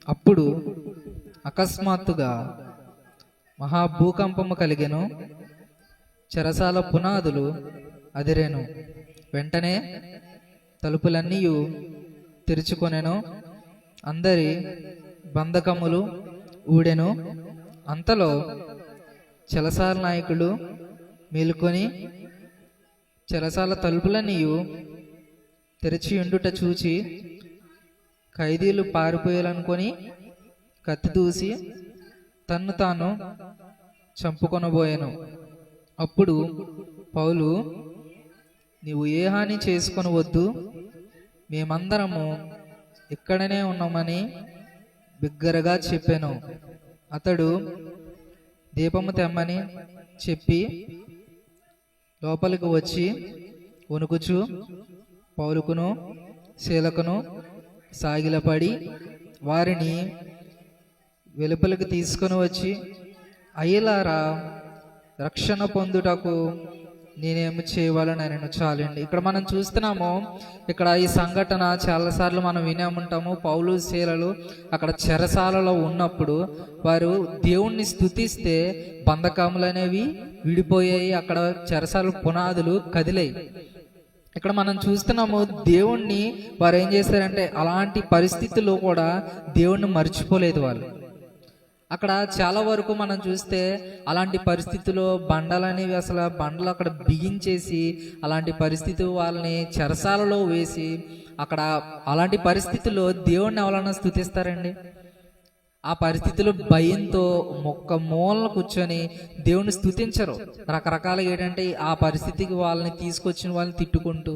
అప్పుడు అకస్మాత్తుగా మహాభూకంపము కలిగెను, చెరసాల పునాదులు అదిరెను. వెంటనే తలుపులన్నీ తెరుచుకొనెను, అందరి బంధకములు ఊడెను. అంతలో చెరసాల నాయకులు మేలుకొని చెరసాల తలుపులన్నీయు తెరిచి ఉండుట చూచి ఖైదీలు పారిపోయాలనుకొని కత్తి దూసి తన్ను తాను చంపుకొనబోయాను. అప్పుడు పౌలు, నీవు ఏ హాని చేసుకొనవద్దు, మేమందరము ఇక్కడనే ఉన్నామని బిగ్గరగా చెప్పాను. అతడు దీపము తెమ్మని చెప్పి లోపలికి వచ్చి వణుకుచు పౌలుకును శీలకును సాగిలపడి వారిని వెలుపలికి తీసుకొని వచ్చి, అయ్యలారా, రక్షణ పొందుటకు నేనేమి చేయవాలని నేను చాలండి. ఇక్కడ మనం చూస్తున్నాము, ఇక్కడ ఈ సంఘటన చాలాసార్లు మనం వినే ఉంటాము. పౌలు శీలలు అక్కడ చెరసాలలో ఉన్నప్పుడు వారు దేవుణ్ణి స్తుతిస్తే బంధకములు అనేవి విడిపోయాయి, అక్కడ చెరసాల పునాదులు కదిలాయి. ఇక్కడ మనం చూస్తున్నాము, దేవుణ్ణి వారు ఏం చేశారంటే అలాంటి పరిస్థితుల్లో కూడా దేవుణ్ణి మర్చిపోలేదు వాళ్ళు. అక్కడ చాలా వరకు మనం చూస్తే అలాంటి పరిస్థితుల్లో బండలనేవి అసలు బండలు అక్కడ బిగించేసి అలాంటి పరిస్థితి వాళ్ళని చెరసాలలో వేసి అక్కడ అలాంటి పరిస్థితుల్లో దేవుణ్ణి ఎవరైనా స్తుతిస్తారండి? ఆ పరిస్థితిలో భయంతో మొక్క మూలన కూర్చొని దేవుని స్తుతించరు. రకరకాలుగా ఏంటంటే ఆ పరిస్థితికి వాళ్ళని తీసుకొచ్చిన వాళ్ళని తిట్టుకుంటూ,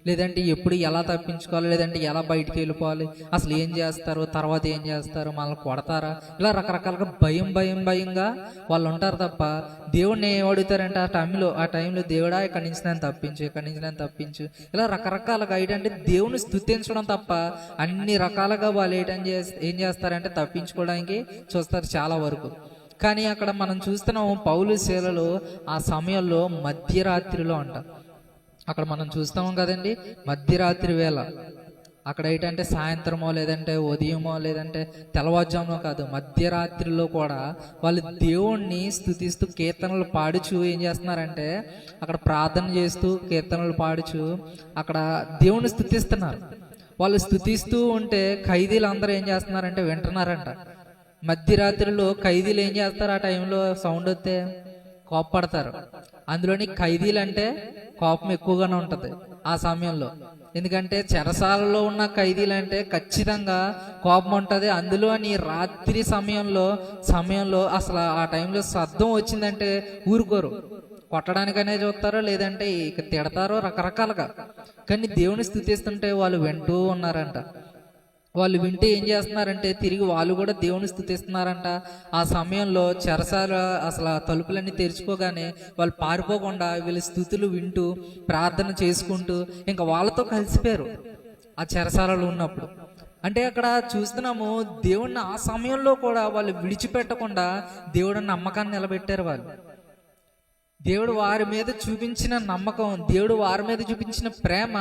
లేదంటే ఎప్పుడు ఎలా తప్పించుకోవాలి, లేదంటే ఎలా బయటికి వెళ్ళిపోవాలి, అసలు ఏం చేస్తారు, తర్వాత ఏం చేస్తారు, మనల్ని కొడతారా, ఇలా రకరకాలుగా భయంగా వాళ్ళు ఉంటారు తప్ప దేవుడిని ఏం అడుగుతారంటే ఆ టైంలో దేవుడా ఇక్కడి నుంచి నేను తప్పించు, ఇలా రకరకాలుగా ఏంటంటే దేవుని స్తుతించడం తప్ప అన్ని రకాలుగా వాళ్ళు ఏం చేస్తారంటే తప్పించుకోవడానికి చూస్తారు చాలా వరకు. కానీ అక్కడ మనం చూస్తున్నాము పౌలు శీలలు ఆ సమయంలో మధ్యరాత్రిలో అంట. అక్కడ మనం చూస్తాము కదండి, మధ్యరాత్రి వేళ అక్కడ ఏంటంటే సాయంత్రమో లేదంటే ఉదయమో లేదంటే తెల్లవారుజామునో కాదు, మధ్యరాత్రిలో కూడా వాళ్ళు దేవుణ్ణి స్తుతిస్తూ కీర్తనలు పాడుచు ఏం చేస్తున్నారంటే అక్కడ ప్రార్థన చేస్తూ కీర్తనలు పాడుచు అక్కడ దేవుణ్ణి స్తుతిస్తున్నారు. వాళ్ళు స్తుతిస్తూ ఉంటే ఖైదీలు అందరూ ఏం చేస్తున్నారంటే వింటున్నారంట. మధ్యరాత్రిలో ఖైదీలు ఏం చేస్తారు, ఆ టైంలో సౌండ్ వస్తే కోపపడతారు. అందులోని ఖైదీలు అంటే కోపం ఎక్కువగానే ఉంటది ఆ సమయంలో. ఎందుకంటే చెరసాలలో ఉన్న ఖైదీలు అంటే ఖచ్చితంగా కోపం ఉంటది. అందులోని రాత్రి సమయంలో అసలు ఆ టైంలో శబ్దం వచ్చిందంటే ఊరుకోరు, కొట్టడానికనే చూస్తారో లేదంటే ఇక తిడతారో రకరకాలుగా. కానీ దేవుని స్తుతిస్తుంటే వాళ్ళు వింటూ ఉన్నారంట. వాళ్ళు వింటే ఏం చేస్తున్నారంటే తిరిగి వాళ్ళు కూడా దేవుని స్తుతిస్తున్నారంట. ఆ సమయంలో చెరసాల అసలు తలుపులన్నీ తెరుచుకోగానే వాళ్ళు పారిపోకుండా వీళ్ళ స్తుతులు వింటూ ప్రార్థన చేసుకుంటూ ఇంకా వాళ్ళతో కలిసిపోయారు ఆ చెరసాలలో ఉన్నప్పుడు. అంటే అక్కడ చూస్తున్నాము దేవుణ్ణి ఆ సమయంలో కూడా వాళ్ళు విడిచిపెట్టకుండా దేవుడు నమ్మకాన్ని నిలబెట్టారు. వాళ్ళు దేవుడు వారి మీద చూపించిన నమ్మకం, దేవుడు వారి మీద చూపించిన ప్రేమ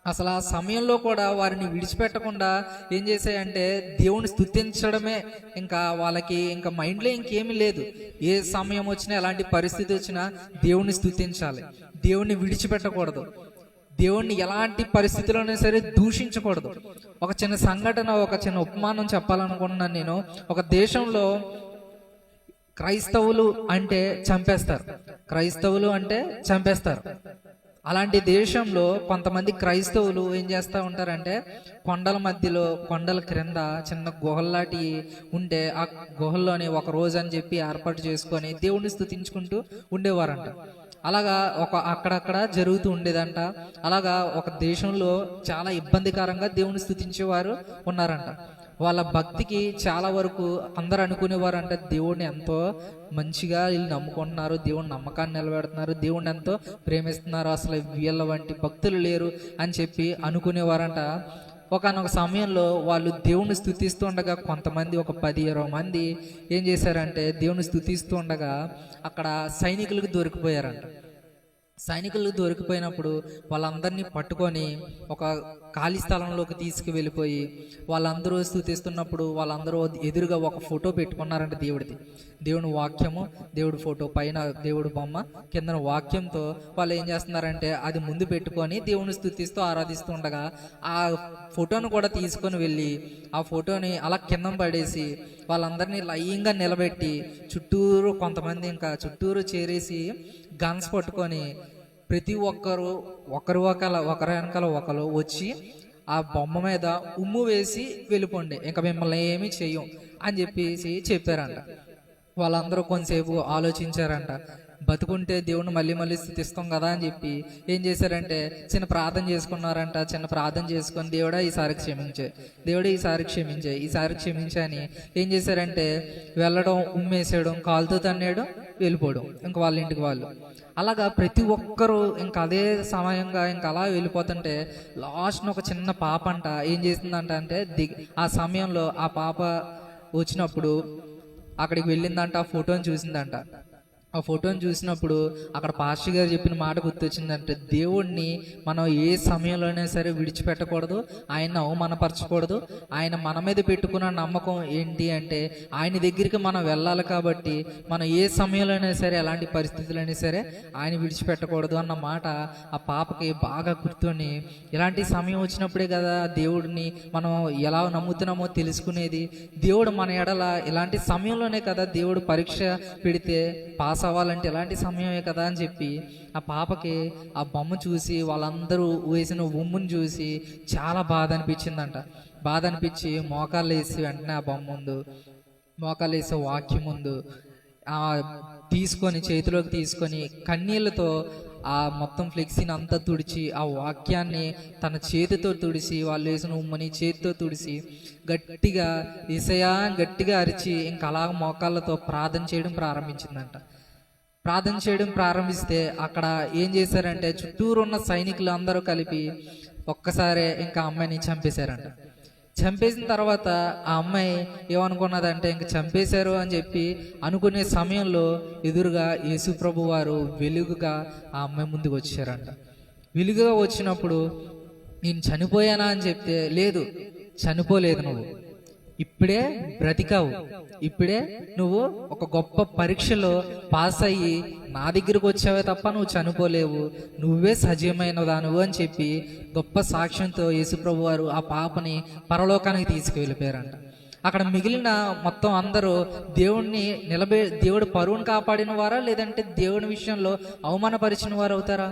అసలు ఆ సమయంలో కూడా వారిని విడిచిపెట్టకుండా ఏం చేశాయంటే దేవుని స్తుతించడమే ఇంకా వాళ్ళకి ఇంకా మైండ్లో ఇంకేమీ లేదు. ఏ సమయం వచ్చినా ఎలాంటి పరిస్థితి వచ్చినా దేవుని స్తుతించాలి, దేవుణ్ణి విడిచిపెట్టకూడదు, దేవుణ్ణి ఎలాంటి పరిస్థితుల్లోనే సరే దూషించకూడదు. ఒక చిన్న సంఘటన, ఒక చిన్న ఉపమానం చెప్పాలనుకుంటున్నాను నేను. ఒక దేశంలో క్రైస్తవులు అంటే చంపేస్తారు. అలాంటి దేశంలో కొంతమంది క్రైస్తవులు ఏం చేస్తూ ఉంటారంటే కొండల మధ్యలో, కొండల క్రింద చిన్న గుహల్లాంటి ఉంటే ఆ గుహల్లోని ఒక రోజు అని చెప్పి ఏర్పాటు చేసుకొని దేవుణ్ణి స్తుతించుకుంటూ ఉండేవారంట. అలాగా అక్కడక్కడ జరుగుతూ ఉండేదంట. అలాగా ఒక దేశంలో చాలా ఇబ్బందికరంగా దేవుణ్ణి స్తుతించేవారు ఉన్నారంట. వాళ్ళ భక్తికి చాలా వరకు అందరు అనుకునేవారు అంటే దేవుడిని ఎంతో మంచిగా వీళ్ళు నమ్ముకుంటున్నారు, దేవుని నమ్మకాన్ని నిలబెడుతున్నారు, దేవుడిని ఎంతో ప్రేమిస్తున్నారు, అసలు వీళ్ళ వంటి భక్తులు లేరు అని చెప్పి అనుకునేవారంట. ఒకనొక సమయంలో వాళ్ళు దేవుణ్ణి స్తుతిస్తూ ఉండగా కొంతమంది ఒక 10-20 మంది ఏం చేశారంటే దేవుణ్ణి స్తుతిస్తూ ఉండగా అక్కడ సైనికులకు దొరికిపోయారంట. సైనికులకు దొరికిపోయినప్పుడు వాళ్ళందరినీ పట్టుకొని ఒక ఖాళీ స్థలంలోకి తీసుకువెళ్ళిపోయి వాళ్ళందరూ స్తుతిస్తున్నప్పుడు వాళ్ళందరూ ఎదురుగా ఒక ఫోటో పెట్టుకున్నారంట దేవుడిది. దేవుని వాక్యము, దేవుడి ఫోటో, పైన దేవుడి బొమ్మ, కింద వాక్యంతో వాళ్ళు ఏం చేస్తున్నారంటే అది ముందు పెట్టుకొని దేవుని స్తుతిస్తూ ఆరాధిస్తూ ఉండగా ఆ ఫోటోను కూడా తీసుకొని వెళ్ళి ఆ ఫోటోని అలా కింద పడేసి వాళ్ళందరినీ లయంగా నిలబెట్టి చుట్టూరు కొంతమంది ఇంకా చుట్టూరు చేరేసి గన్స్ పట్టుకొని ప్రతి ఒక్కరు ఒకరి వెనకాల ఒకరు వచ్చి ఆ బొమ్మ మీద ఉమ్ము వేసి వెళ్ళిపోండి, ఇంకా మిమ్మల్ని ఏమీ చెయ్యం అని చెప్పేసి చెప్పారంట. వాళ్ళందరూ కొంతసేపు ఆలోచించారంట. బతుకుంటే దేవుణ్ణి మళ్ళీ మళ్ళీ స్థుతిస్తాం కదా అని చెప్పి ఏం చేశారంటే చిన్న ప్రార్థన చేసుకున్నారంట. చిన్న ప్రార్థన చేసుకొని దేవుడా ఈసారి క్షమించే, దేవుడా ఈసారి క్షమించే అని ఏం చేశారంటే వెళ్ళడం, ఉమ్మేసేయడం, కాలుతో తన్నేయడం, వెళ్ళిపోవడం ఇంకా వాళ్ళ ఇంటికి వాళ్ళు. అలాగా ప్రతి ఒక్కరూ ఇంకా అదే సమయంగా ఇంకా అలా వెళ్ళిపోతుంటే లాస్ట్ ఒక చిన్న పాప అంట ఏం చేసిందంట అంటే ఆ సమయంలో ఆ పాప వచ్చినప్పుడు అక్కడికి వెళ్ళిందంట. ఆ ఫోటోని చూసిందంట. ఆ ఫోటోని చూసినప్పుడు అక్కడ పాస్టర్ గారు చెప్పిన మాట గుర్తొచ్చిందంటే దేవుణ్ణి మనం ఏ సమయంలోనే సరే విడిచిపెట్టకూడదు, ఆయన్ని అవమానపరచకూడదు. ఆయన మన మీద పెట్టుకున్న నమ్మకం ఏంటి అంటే ఆయన దగ్గరికి మనం వెళ్ళాలి కాబట్టి మనం ఏ సమయంలోనే సరే ఎలాంటి పరిస్థితులైనా సరే ఆయన విడిచిపెట్టకూడదు అన్న మాట ఆ పాపకి బాగా గుర్తుని ఇలాంటి సమయం వచ్చినప్పుడే కదా దేవుడిని మనం ఎలా నమ్ముతున్నామో తెలుసుకునేది. దేవుడు మన ఎడల ఇలాంటి సమయంలోనే కదా దేవుడు పరీక్ష పెడితే పాస్ అవ్వాలంటే ఎలాంటి సమయమే కదా అని చెప్పి ఆ పాపకి ఆ బొమ్మ చూసి వాళ్ళందరూ వేసిన ఉమ్ముని చూసి చాలా బాధ అనిపించిందంట. బాధ అనిపించి మోకాళ్ళు వేసి వెంటనే ఆ బొమ్మ ముందు, మోకాళ్ళు వేసే వాక్యం ముందు తీసుకొని చేతిలోకి తీసుకొని కన్నీళ్లతో ఆ మొత్తం ఫ్లెక్సీని అంతా తుడిచి ఆ వాక్యాన్ని తన చేతితో తుడిసి వాళ్ళు వేసిన ఉమ్మని చేతితో తుడిసి గట్టిగా యేసయ్యా గట్టిగా అరిచి ఇంకా అలా మోకాళ్ళతో ప్రార్థన చేయడం ప్రారంభించిందంట. ప్రార్థన చేయడం ప్రారంభిస్తే అక్కడ ఏం చేశారంటే చుట్టూరు ఉన్న సైనికులు అందరూ కలిపి ఒక్కసారే ఇంకా అమ్మాయిని చంపేశారంట. చంపేసిన తర్వాత ఆ అమ్మాయి ఏమనుకున్నదంటే ఇంక చంపేశారు అని చెప్పి అనుకునే సమయంలో ఎదురుగా యేసు ప్రభు వారు వెలుగుగా ఆ అమ్మాయి ముందుకు వచ్చారంట. వెలుగుగా వచ్చినప్పుడు నేను చనిపోయానా అని చెప్తే లేదు, చనిపోలేదు, నువ్వు ఇప్పుడే బ్రతికావు, ఇప్పుడే నువ్వు ఒక గొప్ప పరీక్షలో పాస్ అయ్యి నా దగ్గరకు వచ్చావే తప్ప నువ్వు చనిపోలేవు, నువ్వే సజీవమైన దానువు అని చెప్పి గొప్ప సాక్ష్యంతో యేసుప్రభు వారు ఆ పాపని పరలోకానికి తీసుకువెళ్ళిపోయారంట. అక్కడ మిగిలిన మొత్తం అందరూ దేవుడు పరువును కాపాడిన వారా లేదంటే దేవుని విషయంలో అవమానపరిచిన వారు అవుతారా?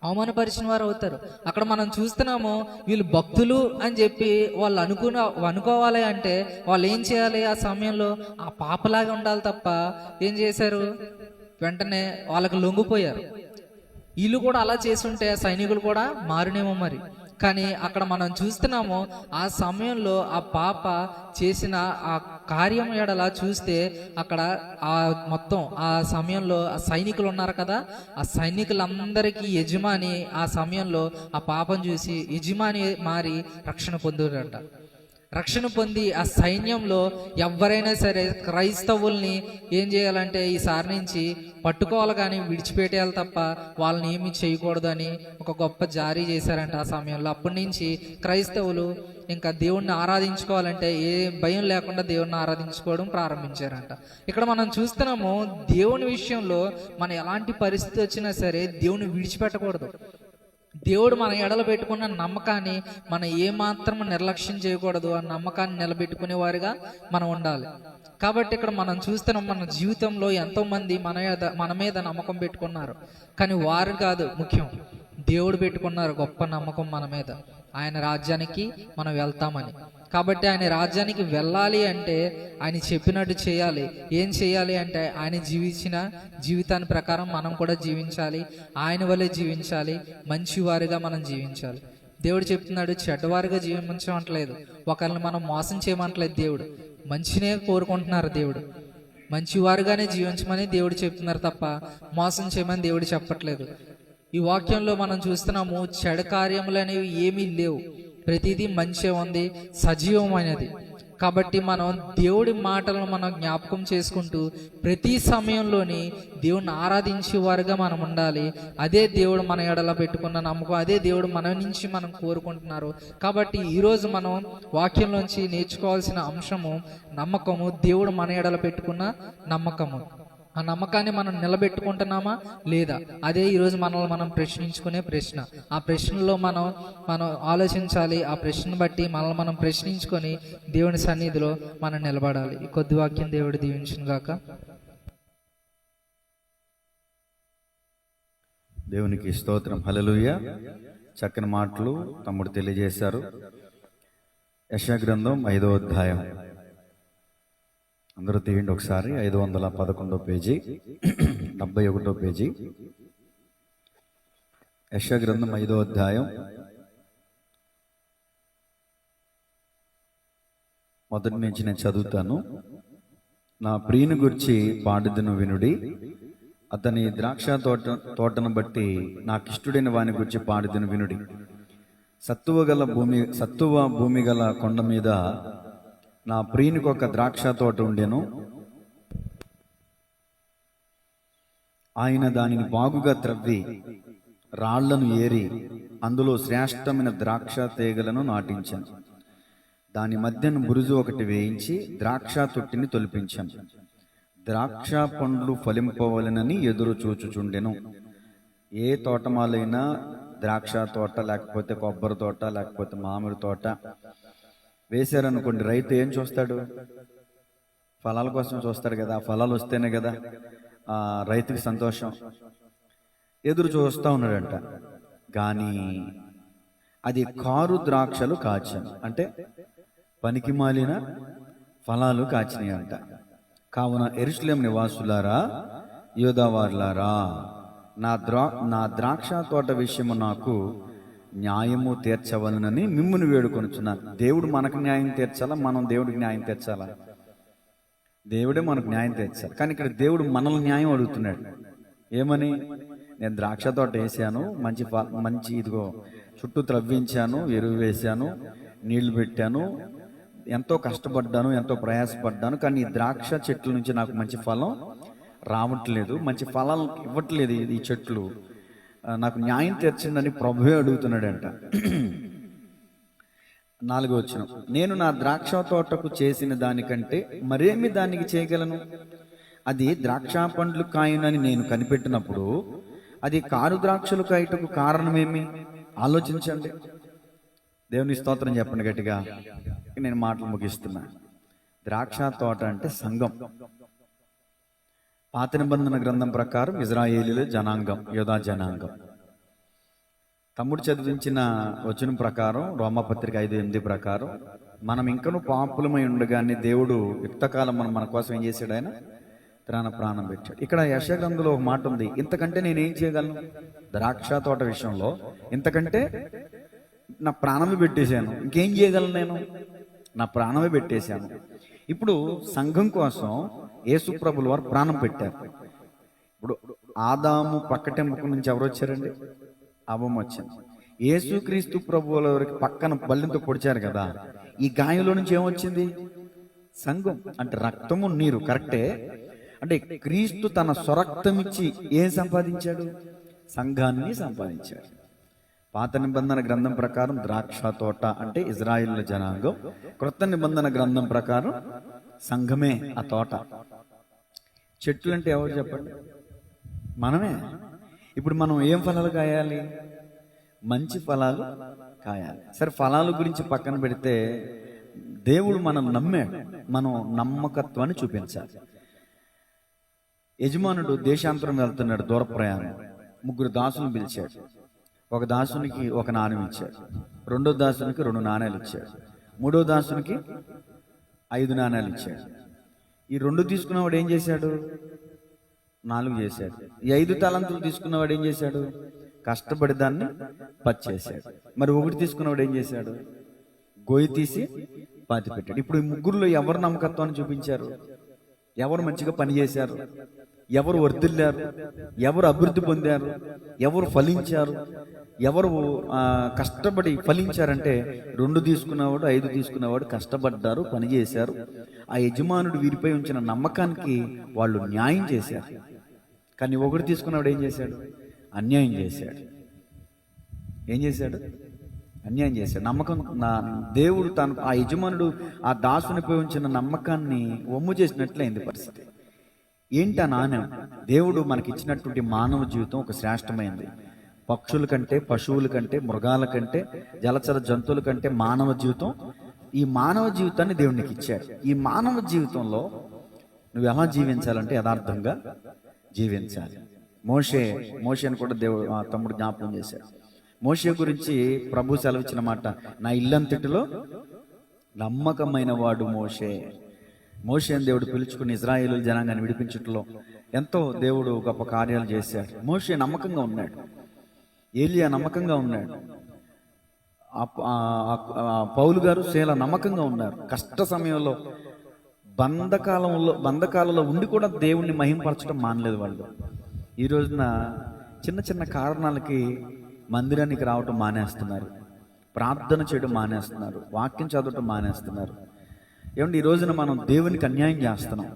అవమానపరిచిన వారు అవుతారు. అక్కడ మనం చూస్తున్నాము వీళ్ళు భక్తులు అని చెప్పి వాళ్ళు అనుకోవాలి అంటే వాళ్ళు ఏం చేయాలి? ఆ సమయంలో ఆ పాపలాగా ఉండాలి తప్ప ఏం చేశారు? వెంటనే వాళ్ళకి లొంగిపోయారు. వీళ్ళు కూడా అలా చేస్తుంటే సైనికులు కూడా మారునేమో మరి. కానీ అక్కడ మనం చూస్తున్నాము ఆ సమయంలో ఆ పాప చేసిన ఆ కార్యం ఎడలా చూస్తే అక్కడ ఆ మొత్తం ఆ సమయంలో ఆ సైనికులు ఉన్నారు కదా, ఆ సైనికులందరికీ యజమాని ఆ సమయంలో ఆ పాపను చూసి యజమాని మారి రక్షణ పొందుతారంట. రక్షణ పొంది ఆ సైన్యంలో ఎవరైనా సరే క్రైస్తవుల్ని ఏం చేయాలంటే ఈసారి నుంచి పట్టుకోవాలి కానీ విడిచిపెట్టేయాలి తప్ప వాళ్ళని ఏమి చేయకూడదు అని ఒక గొప్ప జారీ చేశారంట ఆ సమయంలో. అప్పటి నుంచి క్రైస్తవులు ఇంకా దేవుణ్ణి ఆరాధించుకోవాలంటే ఏ భయం లేకుండా దేవుణ్ణి ఆరాధించుకోవడం ప్రారంభించారంట. ఇక్కడ మనం చూస్తున్నాము దేవుని విషయంలో మన ఎలాంటి పరిస్థితి వచ్చినా సరే దేవుని విడిచిపెట్టకూడదు. దేవుడు మన ఎడల పెట్టుకున్న నమ్మకాన్ని మనం ఏమాత్రం నిర్లక్ష్యం చేయకూడదు. ఆ నమ్మకాన్ని నిలబెట్టుకునే వారిగా మనం ఉండాలి. కాబట్టి ఇక్కడ మనం చూస్తున్నాం మన జీవితంలో ఎంతో మంది మన మీద నమ్మకం పెట్టుకున్నారు, కానీ వారు కాదు ముఖ్యం, దేవుడు పెట్టుకున్నారు గొప్ప నమ్మకం మన మీద. ఆయన రాజ్యానికి మనం వెళ్తామని. కాబట్టి ఆయన రాజ్యానికి వెళ్ళాలి అంటే ఆయన చెప్పినట్టు చేయాలి. ఏం చేయాలి అంటే ఆయన జీవించిన జీవితాన్ని ప్రకారం మనం కూడా జీవించాలి, ఆయన వల్లే జీవించాలి, మంచివారిగా మనం జీవించాలి. దేవుడు చెప్తున్నాడు చెడ్డవారిగా జీవించమంటలేదు, ఒకరిని మనం మోసం చేయమంటలేదు. దేవుడు మంచినే కోరుకుంటున్నారు. దేవుడు మంచివారుగానే జీవించమని దేవుడు చెప్తున్నారు తప్ప మోసం చేయమని దేవుడు చెప్పట్లేదు. ఈ వాక్యంలో మనం చూస్తున్నాము చెడు కార్యములు అనేవి ఏమీ లేవు, ప్రతిదీ మంచిగా ఉంది, సజీవమైనది. కాబట్టి మనం దేవుడి మాటలను మనం జ్ఞాపకం చేసుకుంటూ ప్రతి సమయంలోని దేవుడిని ఆరాధించేవారుగా మనం ఉండాలి. అదే దేవుడు మన ఎడల పెట్టుకున్న నమ్మకం, అదే దేవుడు మన నుంచి మనం కోరుకుంటున్నారు. కాబట్టి ఈరోజు మనం వాక్యంలోంచి నేర్చుకోవాల్సిన అంశము నమ్మకము, దేవుడు మన ఎడల పెట్టుకున్న నమ్మకము. ఆ నమ్మకాన్ని మనం నిలబెట్టుకుంటున్నామా లేదా, అదే ఈరోజు మనల్ని మనం ప్రశ్నించుకునే ప్రశ్న. ఆ ప్రశ్నలో మనం ఆలోచించాలి. ఆ ప్రశ్నను బట్టి మనల్ని మనం ప్రశ్నించుకొని దేవుని సన్నిధిలో మనం నిలబడాలి. ఈ కొద్ది వాక్యం దేవుడు దీవించును గాక. దేవునికి స్తోత్రం. హల్లెలూయా. చక్కని మాటలు తమ్ముడు తెలియజేశారు. యెషయా గ్రంథం 5వ అధ్యాయం అందరూ తీయండి ఒకసారి. 511 పేజీ, 71 పేజీ. యెషయా గ్రంథం 5వ అధ్యాయం మొదటి నుంచి నేను చదువుతాను. నా ప్రియుని గురించి పాడుదును వినుడి, అతని ద్రాక్ష తోటను బట్టి నాకిష్టుడైన వాని గురించి పాడుదును వినుడి. సత్తువ భూమి గల కొండ మీద నా ప్రియునికి ఒక ద్రాక్ష తోట ఉండెను. ఆయన దానిని బాగుగా త్రవ్వి రాళ్లను ఏరి అందులో శ్రేష్టమైన ద్రాక్ష తీగలను నాటించాను. దాని మధ్యన బురుజు ఒకటి వేయించి ద్రాక్ష తొట్టిని తొలిపించాను. ద్రాక్ష పండ్లు ఫలింపవలెనని ఎదురు చూచుచుండెను. ఏ తోటమాలైనా ద్రాక్ష తోట, లేకపోతే కొబ్బరి తోట, లేకపోతే మామిడి తోట వేశారనుకోండి, రైతు ఏం చూస్తాడు? ఫలాల కోసం చూస్తాడు కదా. ఆ ఫలాలు వస్తేనే కదా ఆ రైతుకి సంతోషం. ఎదురు చూస్తూ ఉన్నాడంట. కానీ అది కారు ద్రాక్షలు కాచాను, అంటే పనికి మాలిన ఫలాలు కాచినాయి అంట. కావున యెరూషలేము నివాసులారా, యూదావారులారా, నా ద్రాక్ష తోట విషయము నాకు న్యాయము తీర్చవలనని మిమ్మును వేడుకొనుచున్నాను. దేవుడు మనకు న్యాయం తీర్చాలా, మనం దేవుడికి న్యాయం తీర్చాలా? దేవుడే మనకు న్యాయం తీర్చాలి. కానీ ఇక్కడ దేవుడు మనల్ని న్యాయం అడుగుతున్నాడు. ఏమని? నేను ద్రాక్ష తోట వేసాను, మంచి ఇదిగో చుట్టూ త్రవ్వించాను, ఎరువు వేశాను, నీళ్లు పెట్టాను, ఎంతో కష్టపడ్డాను, ఎంతో ప్రయాసపడ్డాను, కానీ ఈ ద్రాక్ష చెట్ల నుంచి నాకు మంచి ఫలం రావట్లేదు, మంచి ఫలాలు ఇవ్వట్లేదు ఈ చెట్లు. నాకు న్యాయం తీర్చిందని ప్రభువే అడుగుతున్నాడంట. 4వ వచనం, నేను నా ద్రాక్ష తోటకు చేసిన దానికంటే మరేమి దానికి చేయగలను? అది ద్రాక్ష పండ్లు కాయనని నేను కనిపెట్టినప్పుడు అది కారు ద్రాక్షలు కాయటకు కారణమేమి? ఆలోచించండి. దేవుని స్తోత్రం చెప్పండి గట్టిగా. నేను మాటలు ముగిస్తున్నా. ద్రాక్ష తోట అంటే సంఘం. పాత నిబంధన గ్రంథం ప్రకారం ఇజ్రాయేలీల జనాంగం, యూదా జనాంగం. తమ్ముడు చదివించిన వచనం ప్రకారం, రోమాపత్రిక 5:8 ప్రకారం, మనం ఇంకనూ పాపులమై ఉండగానే దేవుడు యుక్తకాలం మన కోసం ఏం చేశాడు? ఆయన తన ప్రాణం పెట్టాడు. ఇక్కడ యెషయా గ్రంథంలో ఒక మాట ఉంది, ఇంతకంటే నేనేం చేయగలను? ద్రాక్ష తోట విషయంలో ఇంతకంటే నా ప్రాణమే పెట్టేశాను, ఇంకేం చేయగలను? నేను నా ప్రాణమే పెట్టేశాను. ఇప్పుడు సంఘం కోసం యేసు ప్రభుల వారు ప్రాణం పెట్టారు. ఇప్పుడు ఆదాము పక్కటెంపుక నుంచి ఎవరు వచ్చారండి? అవ్వమ్మ వచ్చింది. యేసుక్రీస్తు ప్రభువుల వారికి పక్కన బల్లింతో పొడిచారు కదా, ఈ గాయంలో నుంచి ఏమొచ్చింది? సంఘం. అంటే రక్తము నీరు, కరెక్టే. అంటే క్రీస్తు తన స్వరక్తం ఇచ్చి ఏం సంపాదించాడు? సంఘాన్ని సంపాదించాడు. పాత నిబంధన గ్రంథం ప్రకారం ద్రాక్ష తోట అంటే ఇజ్రాయిల్ జనాంగం, క్రొత్త నిబంధన గ్రంథం ప్రకారం సంఘమే ఆ తోట. చెట్లు అంటే ఎవరు చెప్పండి? మనమే. ఇప్పుడు మనం ఏం ఫలాలు కాయాలి? మంచి ఫలాలు కాయాలి. సరే, ఫలాల గురించి పక్కన పెడితే దేవుడు మనం నమ్మాడు, మనం నమ్మకత్వాన్ని చూపించాలి. యజమానుడు దేశాంతరం వెళ్తున్నాడు, దూర ప్రయాణం. 3 దాసులను పిలిచాడు. ఒక దాసునికి 1 నాణ్యం ఇచ్చాడు, 2వ దాసునికి 2 నాణ్యాలు ఇచ్చాడు, 3వ దాసునికి 5 నాణ్యాలు ఇచ్చాడు. ఈ 2 తీసుకున్నవాడు ఏం చేశాడు? 4 చేశాడు. ఈ 5 తలంతులు తీసుకున్నవాడు ఏం చేశాడు? కష్టపడి దాన్ని పచ్చేశాడు. మరి 1 తీసుకున్నవాడు ఏం చేశాడు? గొయ్యి తీసి పాతి పెట్టాడు. ఇప్పుడు ఈ 3లో ఎవరు నమ్మకత్వాన్ని చూపించారు? ఎవరు మంచిగా పని చేశారు? ఎవరు వర్ధిల్లారు, ఎవరు అభివృద్ధి పొందారు, ఎవరు ఫలించారు, ఎవరు కష్టపడి ఫలించారంటే 2 తీసుకున్నవాడు 5 తీసుకున్నవాడు కష్టపడ్డారు, పనిచేశారు. ఆ యజమానుడు వీరిపై ఉంచిన నమ్మకానికి వాళ్ళు న్యాయం చేశారు. కానీ 1 తీసుకున్నవాడు ఏం చేశాడు? అన్యాయం చేశాడు. ఏం చేశాడు? అన్యాయం చేశాడు. నమ్మకం దేవుడు ఆ యజమానుడు ఆ దాసునిపై ఉంచిన నమ్మకాన్ని వమ్ము చేసినట్లయింది పరిస్థితి. ఏంటి ఆ నాణ్యం? దేవుడు మనకిచ్చినటువంటి మానవ జీవితం ఒక శ్రేష్టమైంది. పక్షుల కంటే, పశువుల కంటే, మృగాల కంటే, జలచర జంతువుల కంటే మానవ జీవితం, ఈ మానవ జీవితాన్ని దేవునికి ఇచ్చాడు. ఈ మానవ జీవితంలో నువ్వు ఎలా జీవించాలంటే యథార్థంగా జీవించాలి. మోషేని కూడా దేవుడు తమ్ముడు జ్ఞాపకం చేశాడు. మోషే గురించి ప్రభు సెలవిచ్చిన మాట, నా ఇల్లంతటిలో నమ్మకమైన వాడు మోషేని దేవుడు పిలుచుకుని ఇజ్రాయేలు జనాంగాన్ని విడిపించట్లో ఎంతో దేవుడు గొప్ప కార్యాలు చేశాడు. మోషే నమ్మకంగా ఉన్నాడు, ఏలియా నమ్మకంగా ఉన్నాడు, పౌలు గారు శీల నమ్మకంగా ఉన్నారు. కష్ట సమయంలో బంధకాలలో ఉండి కూడా దేవుణ్ణి మహింపరచడం మానలేదు వాళ్ళు. ఈ రోజున చిన్న చిన్న కారణాలకి మందిరానికి రావటం మానేస్తున్నారు, ప్రార్థన చేయడం మానేస్తున్నారు, వాక్యం చదవటం మానేస్తున్నారు. ఏమంటే ఈ రోజున మనం దేవునికి అన్యాయం చేస్తున్నాం,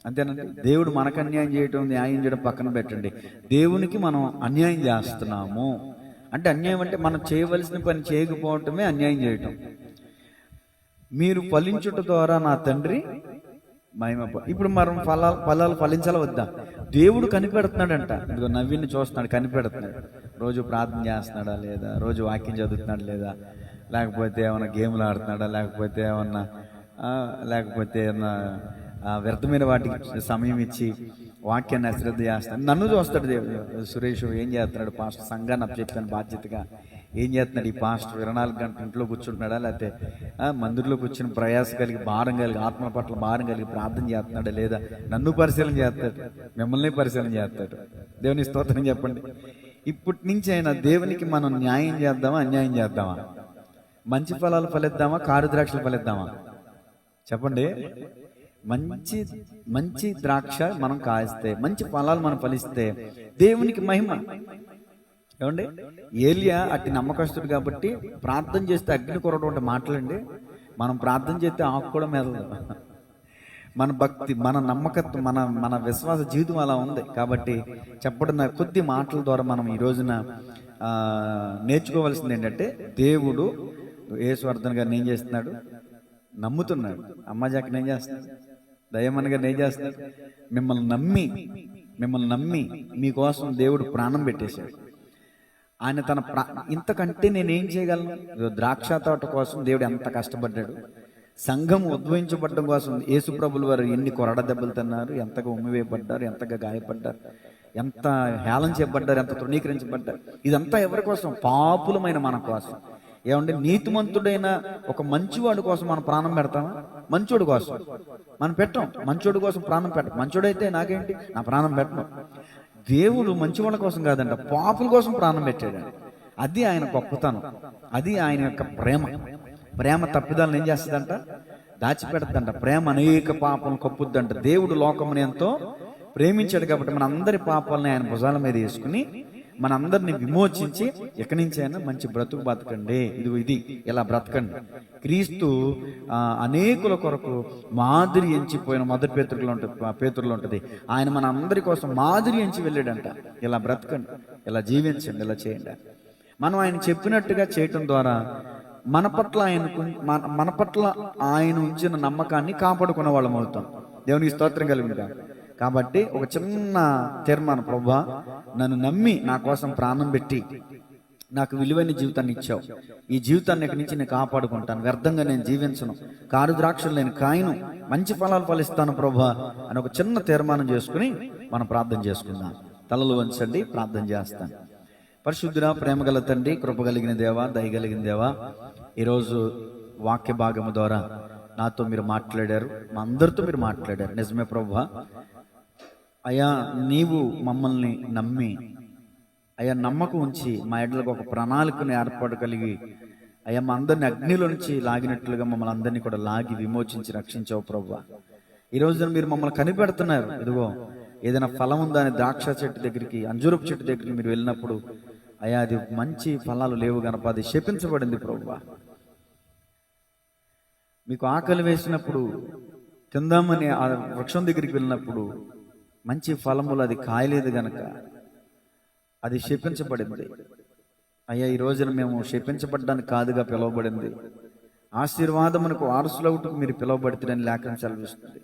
అంతేనండి. దేవుడు మనకు అన్యాయం చేయటం, న్యాయం చేయడం పక్కన పెట్టండి. దేవునికి మనం అన్యాయం చేస్తున్నాము అంటే, అన్యాయం అంటే మనం చేయవలసిన పని చేయకపోవటమే అన్యాయం చేయటం. మీరు ఫలించుట ద్వారా నా తండ్రి మహిమ. ఇప్పుడు మనం ఫలాలు ఫలించాలా వద్దా? దేవుడు కనిపెడుతున్నాడంట. ఇదిగో నవ్విని చూస్తున్నాడు, కనిపెడుతున్నాడు. రోజు ప్రార్థన చేస్తున్నాడా లేదా, రోజు వాక్యం చదువుతున్నాడు లేదా, లేకపోతే ఏమన్నా గేమ్లు ఆడుతున్నాడా, లేకపోతే ఏమన్నా ఏమన్నా వ్యర్థమైన వాటికి సమయం ఇచ్చి వాక్యాన్ని అశ్రద్ధ చేస్తాడు. నన్ను చూస్తాడు దేవుడు. సురేష్ ఏం చేస్తున్నాడు? పాస్టర్ సంఘాన్ని అప్పచెప్పాను బాధ్యతగా. ఏం చేస్తున్నాడు ఈ పాస్టర్? 24 గంటలు ఇంట్లో కూర్చుంటున్నాడా, లేకపోతే మందిరంలో కూర్చుని ప్రయాస కలిగి, భారం కలిగి, ఆత్మ పట్ల భారం కలిగి ప్రార్థన చేస్తున్నాడా లేదా? నన్ను పరిశీలన చేస్తాడు, మిమ్మల్ని పరిశీలన చేస్తాడు. దేవుని స్తోత్రం చెప్పండి. ఇప్పటి నుంచి అయినా దేవునికి మనం న్యాయం చేద్దామా, అన్యాయం చేద్దామా? మంచి ఫలాలు ఫలిద్దామా, కారు ద్రాక్షలు ఫలిద్దామా? చెప్పండి. మంచి ద్రాక్ష మనం కాయిస్తే, మంచి ఫలాలు మనం ఫలిస్తే దేవునికి మహిమ. ఏమండి, ఏలియా అట్టి నమ్మకస్తుడు కాబట్టి ప్రార్థన చేస్తే అగ్ని కొరటువంటి మాటలండి. మనం ప్రార్థన చేస్తే ఆకు కూడా మెదలదు. మన భక్తి, మన నమ్మకత్వం, మన విశ్వాస జీవితం అలా ఉంది. కాబట్టి చెప్పడం కొద్ది మాటల ద్వారా మనం ఈ రోజున నేర్చుకోవాల్సింది ఏంటంటే, దేవుడు యేసువర్ధన్ గారిని ఏం చేస్తున్నాడు? నమ్ముతున్నాడు. అమ్మాజాకిని ఏం చేస్తున్నాడు? దయమన్ గారిని ఏం చేస్తున్నాడు? మిమ్మల్ని నమ్మి మీకోసం దేవుడు ప్రాణం పెట్టేశాడు. ఆయన ఇంతకంటే నేనేం చేయగలను? ద్రాక్ష తోట కోసం దేవుడు ఎంత కష్టపడ్డాడు. సంఘం ఉద్భవించబడడం కోసం యేసుప్రభుల వారు ఎన్ని కొరడ దెబ్బలు తిన్నారు, ఎంతగా ఉమ్మివేయబడ్డారు, ఎంతగా గాయపడ్డారు, ఎంత హేళన చేయబడ్డారు, ఎంత తృణీకరించబడ్డారు. ఇదంతా ఎవరి కోసం? పాపులమైన మన కోసం. ఏమంటే, నీతిమంతుడైన ఒక మంచివాడి కోసం మనం ప్రాణం పెడతామా? మంచోడు కోసం మనం పెట్టాం. మంచోడు కోసం ప్రాణం పెట్టం. మంచోడైతే నాకేంటి, నా ప్రాణం పెట్టను. దేవుడు మంచివాళ్ళ కోసం కాదంట, పాపుల కోసం ప్రాణం పెట్టాడు. అది ఆయన గొప్పతనం, అది ఆయన యొక్క ప్రేమ తప్పిదాలను ఏం చేస్తుందంట? దాచిపెడతంట. ప్రేమ అనేక పాపాలను కప్పుద్దంట. దేవుడు లోకముని ఎంతో ప్రేమించాడు కాబట్టి మన అందరి పాపాలని ఆయన భుజాల మీద వేసుకుని మనందరిని విమోచించి ఎక్కడి నుంచి అయినా మంచి బ్రతుకు బతకండి, ఇది ఇలా బ్రతకండి. క్రీస్తు అనేకుల కొరకు మాదిరి ఎంచిపోయిన మొదటి పేతురులో ఉంటుంది. ఆయన మన అందరి కోసం మాదిరి ఎంచి వెళ్ళాడంట. ఇలా బ్రతకండి, ఇలా జీవించండి, ఇలా చేయండి. మనం ఆయన చెప్పినట్టుగా చేయటం ద్వారా మన పట్ల ఆయన ఉంచిన నమ్మకాన్ని కాపాడుకున్న వాళ్ళం అవుతాం. దేవునికి స్తోత్రం కలిగిందా? కాబట్టి ఒక చిన్న తీర్మానం, ప్రభువా నన్ను నమ్మి నా కోసం ప్రాణం పెట్టి నాకు విలువైన జీవితాన్ని ఇచ్చావు. ఈ జీవితాన్ని ఇక్కడి నుంచి నేను కాపాడుకుంటాను, వ్యర్థంగా నేను జీవించను, కారు ద్రాక్షలు నేను కాయను, మంచి ఫలాలు ఫలిస్తాను ప్రభువా అని ఒక చిన్న తీర్మానం చేసుకుని మనం ప్రార్థన చేసుకుందాం. తలలు వంచండి, ప్రార్థన చేస్తాను. పరిశుద్ధుడా, ప్రేమ గల తండ్రి, కృప కలిగిన దేవా, దయగలిగిన దేవా, ఈరోజు వాక్య భాగము ద్వారా నాతో మీరు మాట్లాడారు, మా అందరితో మీరు మాట్లాడారు. నిజమే ప్రభువా. అయ్యా, నీవు మమ్మల్ని నమ్మి, అయ్యా నమ్మకం ఉంచి మా ఎడ్లకు ఒక ప్రణాళికను ఏర్పాటు కలిగి, అయ్యా మా అందరిని అగ్నిలో నుంచి లాగినట్లుగా మమ్మల్ని అందరినీ కూడా లాగి విమోచించి రక్షించావు ప్రభువా. ఈ రోజున మీరు మమ్మల్ని కనిపెడుతున్నారు. ఇదిగో ఏదైనా ఫలం ఉందా అని ద్రాక్ష చెట్టు దగ్గరికి, అంజూరపు చెట్టు దగ్గరికి మీరు వెళ్ళినప్పుడు అయ్యా అది మంచి ఫలాలు లేవు గనప అది శపించబడింది ప్రభువా. మీకు ఆకలి వేసినప్పుడు తిందామని ఆ వృక్షం దగ్గరికి వెళ్ళినప్పుడు మంచి ఫలములు అది కాయలేదు గనక అది శపించబడింది. అయ్యా ఈ రోజున మేము శపించబడ్డానికి కాదుగా పిలువబడింది, ఆశీర్వాదమునకు వారసులవుటకు మీరు పిలువబడుతుందని లేఖనం సెలవిస్తుంది.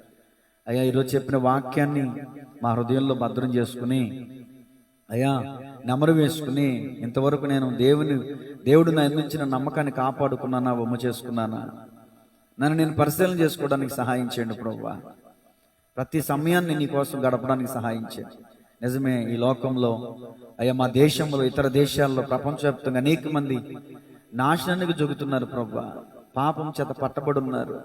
అయ్యా ఈరోజు చెప్పిన వాక్యాన్ని మా హృదయంలో భద్రం చేసుకుని అయ్యా నెమరు వేసుకుని ఇంతవరకు నేను దేవుడు నా అందించిన నమ్మకాన్ని కాపాడుకున్నానా, వమ్ము చేసుకున్నానా, నన్ను నేను పరిశీలన చేసుకోవడానికి సహాయం చేయండి ప్రభువా. ప్రతి సమయాన్ని నీ కోసం గడపడానికి సహాయం చేయండి. నిజమే, ఈ లోకంలో అయ్యా మా దేశంలో, ఇతర దేశాల్లో, ప్రపంచవ్యాప్తంగా అనేక మంది నాశనానికి జరుగుతున్నారు ప్రభువా. పాపం చేత పట్టబడి ఉన్నారు,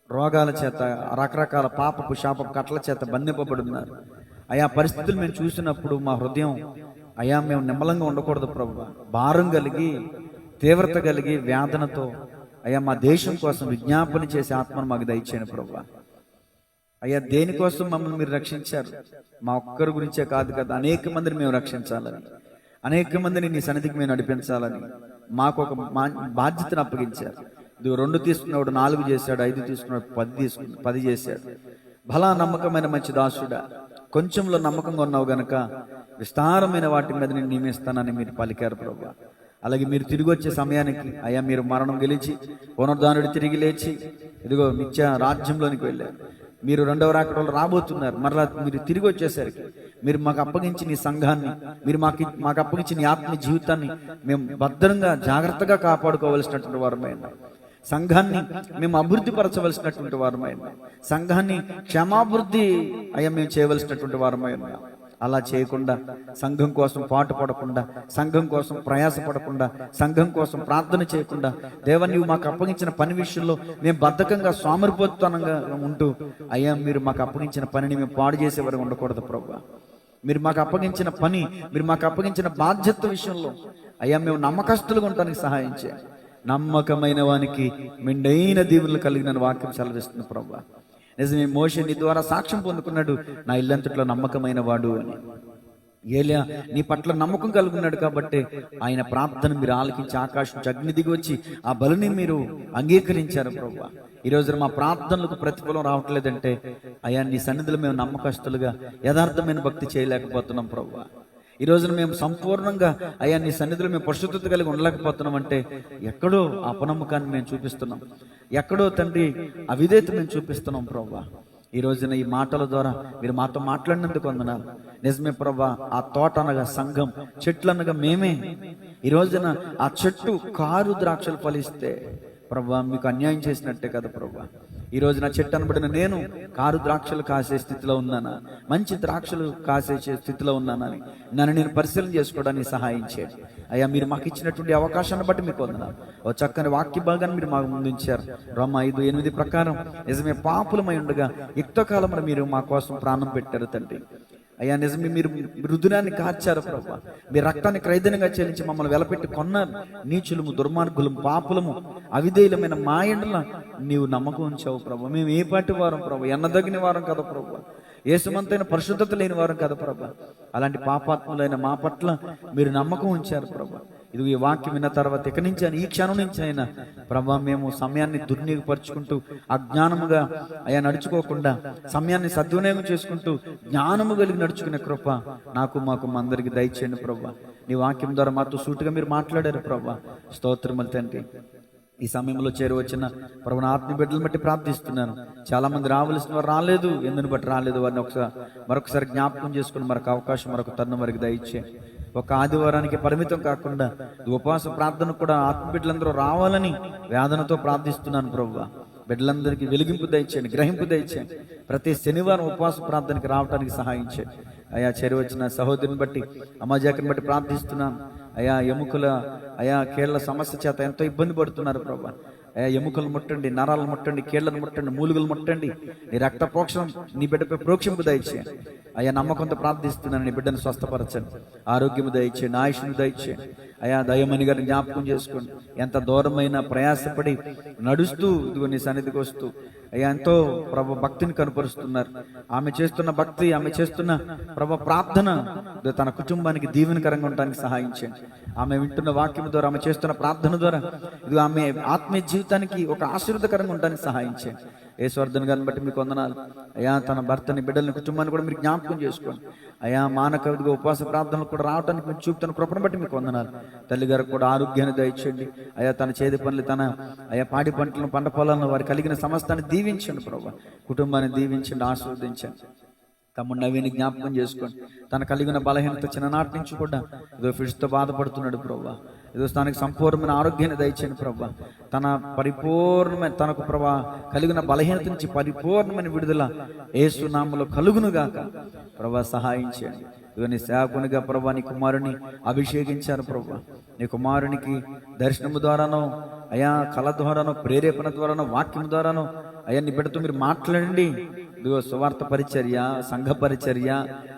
రోగాల చేత, రకరకాల పాపపు శాపపు కట్ల చేత బంధింపబడి ఉన్నారు. అయా పరిస్థితులు మేము చూసినప్పుడు మా హృదయం అయా మేము నిమ్మలంగా ఉండకూడదు ప్రభువా. భారం కలిగి, తీవ్రత కలిగి, వేదనతో అయ్యా మా దేశం కోసం విజ్ఞాపన చేసే ఆత్మను మాకు దయచేయండి ప్రభువా. అయ్యా దేనికోసం మమ్మల్ని మీరు రక్షించారు? మా ఒక్కరి గురించే కాదు కదా, అనేక మందిని మేము రక్షించాలని, అనేక మందిని నీ సన్నిధికి మేము నడిపించాలని మాకు ఒక బాధ్యతను అప్పగించారు. ఇది 2 తీసుకున్నాడు 4 చేశాడు, 5 తీసుకున్నాడు 10 చేశాడు. భలా నమ్మకమైన మంచి దాసుడా, కొంచెంలో నమ్మకంగా ఉన్నావు గనక విస్తారమైన వాటి మీద నేను నియమిస్తానని మీరు పలికారు ప్రభువా. అలాగే మీరు తిరిగి వచ్చే సమయానికి అయ్యా మీరు మరణం గెలిచి పునరుద్ధానుడు తిరిగి లేచి ఇదిగో నిత్య రాజ్యంలోనికి వెళ్ళారు. మీరు 2వ రాకడలో రాబోతున్నారు. మరలా మీరు తిరిగి వచ్చేసరికి మీరు మాకు అప్పగించిన ఈ సంఘాన్ని, మీరు మాకు అప్పగించిన ఈ ఆత్మ జీవితాన్ని మేము భద్రంగా జాగ్రత్తగా కాపాడుకోవలసినటువంటి వారమైనా, సంఘాన్ని మేము అభివృద్ధి పరచవలసినటువంటి వారమైనా, సంఘాన్ని క్షేమాభివృద్ధి అయ్యా మేము చేయవలసినటువంటి వారమైనా, అలా చేయకుండా సంఘం కోసం పాటు పడకుండా, సంఘం కోసం ప్రయాసపడకుండా, సంఘం కోసం ప్రార్థన చేయకుండా, దేవా నీవు మాకు అప్పగించిన పని విషయంలో మేము బద్ధకంగా సోమరిపోతనంగా ఉంటూ అయ్యా మీరు మాకు అప్పగించిన పనిని మేము పాడు చేసే వరకు ఉండకూడదు ప్రభువా. మీరు మాకు అప్పగించిన పని, మీరు మాకు అప్పగించిన బాధ్యత విషయంలో అయ్యా మేము నమ్మకస్తులుగా ఉండడానికి సహాయం చేయాలి. నమ్మకమైన వానికి మెండైన దీవులు కలిగిన వాక్యం సెలవిస్తుంది ప్రభువా. నిజమే, మోషే నీ ద్వారా సాక్ష్యం పొందుకున్నాడు, నా ఇల్లంతట్లో నమ్మకమైన వాడు అని. ఏలియా నీ పట్ల నమ్మకం కలుగున్నాడు కాబట్టి ఆయన ప్రార్థన మీరు ఆలకించి ఆకాశం అగ్ని దిగి వచ్చి ఆ బలిని మీరు అంగీకరించారు ప్రభువా. ఈ రోజున మా ప్రార్థనలకు ప్రతిఫలం రావట్లేదంటే అయ్యా నీ సన్నిధిలో మేము నమ్మకస్తులుగా యథార్థమైన భక్తి చేయలేకపోతున్నాం ప్రభువా. ఈ రోజున మేము సంపూర్ణంగా అయ్యా నీ సన్నిధిలో మేము పరిశుద్ధత కలిగి ఉండలేకపోతున్నాం అంటే ఎక్కడో అపనమ్మకాన్ని మేము చూపిస్తున్నాం, ఎక్కడో తండ్రి అవిధేయత మేము చూపిస్తున్నాం ప్రభువా. ఈ రోజున ఈ మాటల ద్వారా మీరు మాతో మాట్లాడినందుకు వందనాలు. నిజమే ప్రభువా, ఆ తోట అనగా సంఘం, చెట్లు అనగా మేమే. ఈ రోజున ఆ చెట్టు కారు ద్రాక్షలు ఫలిస్తే ప్రభువా మీకు అన్యాయం చేసినట్టే కదా ప్రభువా. ఈ రోజు నా చెట్టు అనబడిన నేను కారు ద్రాక్షలు కాసే స్థితిలో ఉన్నానా, మంచి ద్రాక్షలు కాసే స్థితిలో ఉన్నానని నన్ను నేను పరిశీలన చేసుకోవడానికి సహాయం చేయండి అయ్యా. మీరు మాకు ఇచ్చినటువంటి అవకాశాన్ని బట్టి మీకు వందనాలు. ఓ చక్కని వాక్య భాగాన్ని మీరు మాకు ముందుంచారు. రోమా 5:8 ప్రకారం నిజమే పాపులమై ఉండగా యుక్తకాలంలో మీరు మా కోసం ప్రాణం పెట్టారు తండ్రి. అయ్యా నిజమే, మీరు రుదురాన్ని కార్చారు ప్రభువా. మీ రక్తాన్ని క్రైదనంగా చెల్లించి మమ్మల్ని వెలపెట్టి కొన్నారు. నీచులము, దుర్మార్గులము, పాపులము, అవిధేయులమైన మా ఎండల నీవు నమ్మకం ఉంచావు ప్రభు. మేము ఏ పాటి వారం ప్రభు, ఎన్నదగిన వారం కదా ప్రభు, యేసుమంతైన పరిశుద్ధత లేని వారం కదా ప్రభు. అలాంటి పాపాత్ములైన మా పట్ల మీరు నమ్మకం ఉంచారు ప్రభు. ఇది ఈ వాక్యం విన్న తర్వాత ఇక నుంచి ఈ క్షణం నుంచి అయినా ప్రభా మేము సమయాన్ని దుర్వినియోగపరుచుకుంటూ అజ్ఞానముగా అయ్యా నడుచుకోకుండా సమయాన్ని సద్వినియోగం చేసుకుంటూ జ్ఞానము కలిగి నడుచుకునే కృప నాకు మాకు అందరికి దయచేయండి ప్రభా. నీ వాక్యం ద్వారా మాతో సూటిగా మీరు మాట్లాడారు ప్రభా. స్తోత్రములు తండ్రి. ఈ సమయంలో చేరువచ్చిన ప్రభు నా ఆత్మ బిడ్డలను బట్టి ప్రార్థిస్తున్నాను. చాలా మంది రావాల్సిన వారు రాలేదు, ఎందుని బట్టి రాలేదు వారిని మరొకసారి జ్ఞాపకం చేసుకుని మరొక అవకాశం, మరొక తరుణం వారికి దయచే. ఒక ఆదివారానికి పరిమితం కాకుండా ఉపవాస ప్రార్థన కూడా ఆత్మ బిడ్డలందరూ రావాలని వేదనతో ప్రార్థిస్తున్నాను ప్రభువా. బిడ్డలందరికీ వెలిగింపు దయచేయండి, గ్రహింపు దయచేయండి. ప్రతి శనివారం ఉపవాస ప్రార్థనకి రావడానికి సహాయం చేయండి అయా. చేరువచ్చిన సహోదరుని బట్టి, అమ్మాజాకిని బట్టి ప్రార్థిస్తున్నాను అయా. ఎముకల అయా కీళ్ల సమస్య చేత ఎంతో ఇబ్బంది పడుతున్నారు ప్రభా. అయా ఎముకలు ముట్టండి, నరాలను ముట్టండి, కీళ్లను ముట్టండి, మూలుగులు ముట్టండి. నీ రక్త ప్రోక్షణం నీ బిడ్డపై ప్రోక్షింపు దయచేయండి అయా. నమ్మకంతో ప్రార్థిస్తున్నాను, నీ బిడ్డను స్వస్థపరచండి, ఆరోగ్యము దయచేయండి, ఆయుష్ను దయచేయండి అయా. దయమణి గారిని జ్ఞాపకం చేసుకోండి. ఎంత దూరమైన ప్రయాసపడి నడుస్తూ ఇదిగో నీ సన్నిధికి వస్తూ అయ్యా ఎంతో ప్రభు భక్తిని కనపరుస్తున్నారు. ఆమె చేస్తున్న భక్తి, ఆమె చేస్తున్న ప్రభు ప్రార్థన తన కుటుంబానికి దీవెనకరంగా ఉండడానికి సహాయం చేయండి. ఆమె వింటున్న వాక్యం ద్వారా, ఆమె చేస్తున్న ప్రార్థన ద్వారా ఇది ఆమె ఆత్మీయ జీవితానికి ఒక ఆశీర్వాదకరంగా ఉండడానికి సహాయం చేయండి. యేసువర్ధన్ గారిని బట్టి మీకు వందనాలు అయ్యా. తన భర్తని, బిడ్డలని, కుటుంబాన్ని కూడా మీరు జ్ఞాపకం చేసుకోండి అయ్యా. మానకవిగా ఉపవాస ప్రార్థనలు కూడా రావడానికి మీరు చూపుతున్న కృపను బట్టి మీకు వందనాలు. తల్లి గారికి కూడా ఆరోగ్యాన్ని దయచేయండి అయ్యా. తన చేతి పనులు, తన అయ్యా పాడి పంటలను, పంట పొలాలను, వారి కలిగిన సమస్తాన్ని దీవించండి ప్రభు. కుటుంబాన్ని దీవించండి, ఆశీర్వదించండి. తమ్ముడు నవీని జ్ఞాపకం చేసుకోండి. తన కలిగిన బలహీనత చిన్ననాటి నుంచి కూడా ఏదో ఫిడ్స్తో బాధపడుతున్నాడు ప్రభా. ఏదో తనకి సంపూర్ణమైన ఆరోగ్యాన్ని దయచేయండి ప్రభా. తన పరిపూర్ణమైన తనకు ప్రభా కలిగిన బలహీనత నుంచి పరిపూర్ణమైన విడుదల యేసు నామములో కలుగునుగాక ప్రభా. సహాయం చేయండి. ఇదిగో నీ సేవకునిగా ప్రభా నీ కుమారుని అభిషేకించారు ప్రభా. నీ కుమారునికి దర్శనము ద్వారానో అయా, కళ ద్వారానో, ప్రేరేపణ ద్వారానో, వాక్యం ద్వారానో అయ్యా నీ బిడ్డతో మీరు మాట్లాడండి. ఇదిగో సువార్త పరిచర్య, సంఘ పరిచర్య,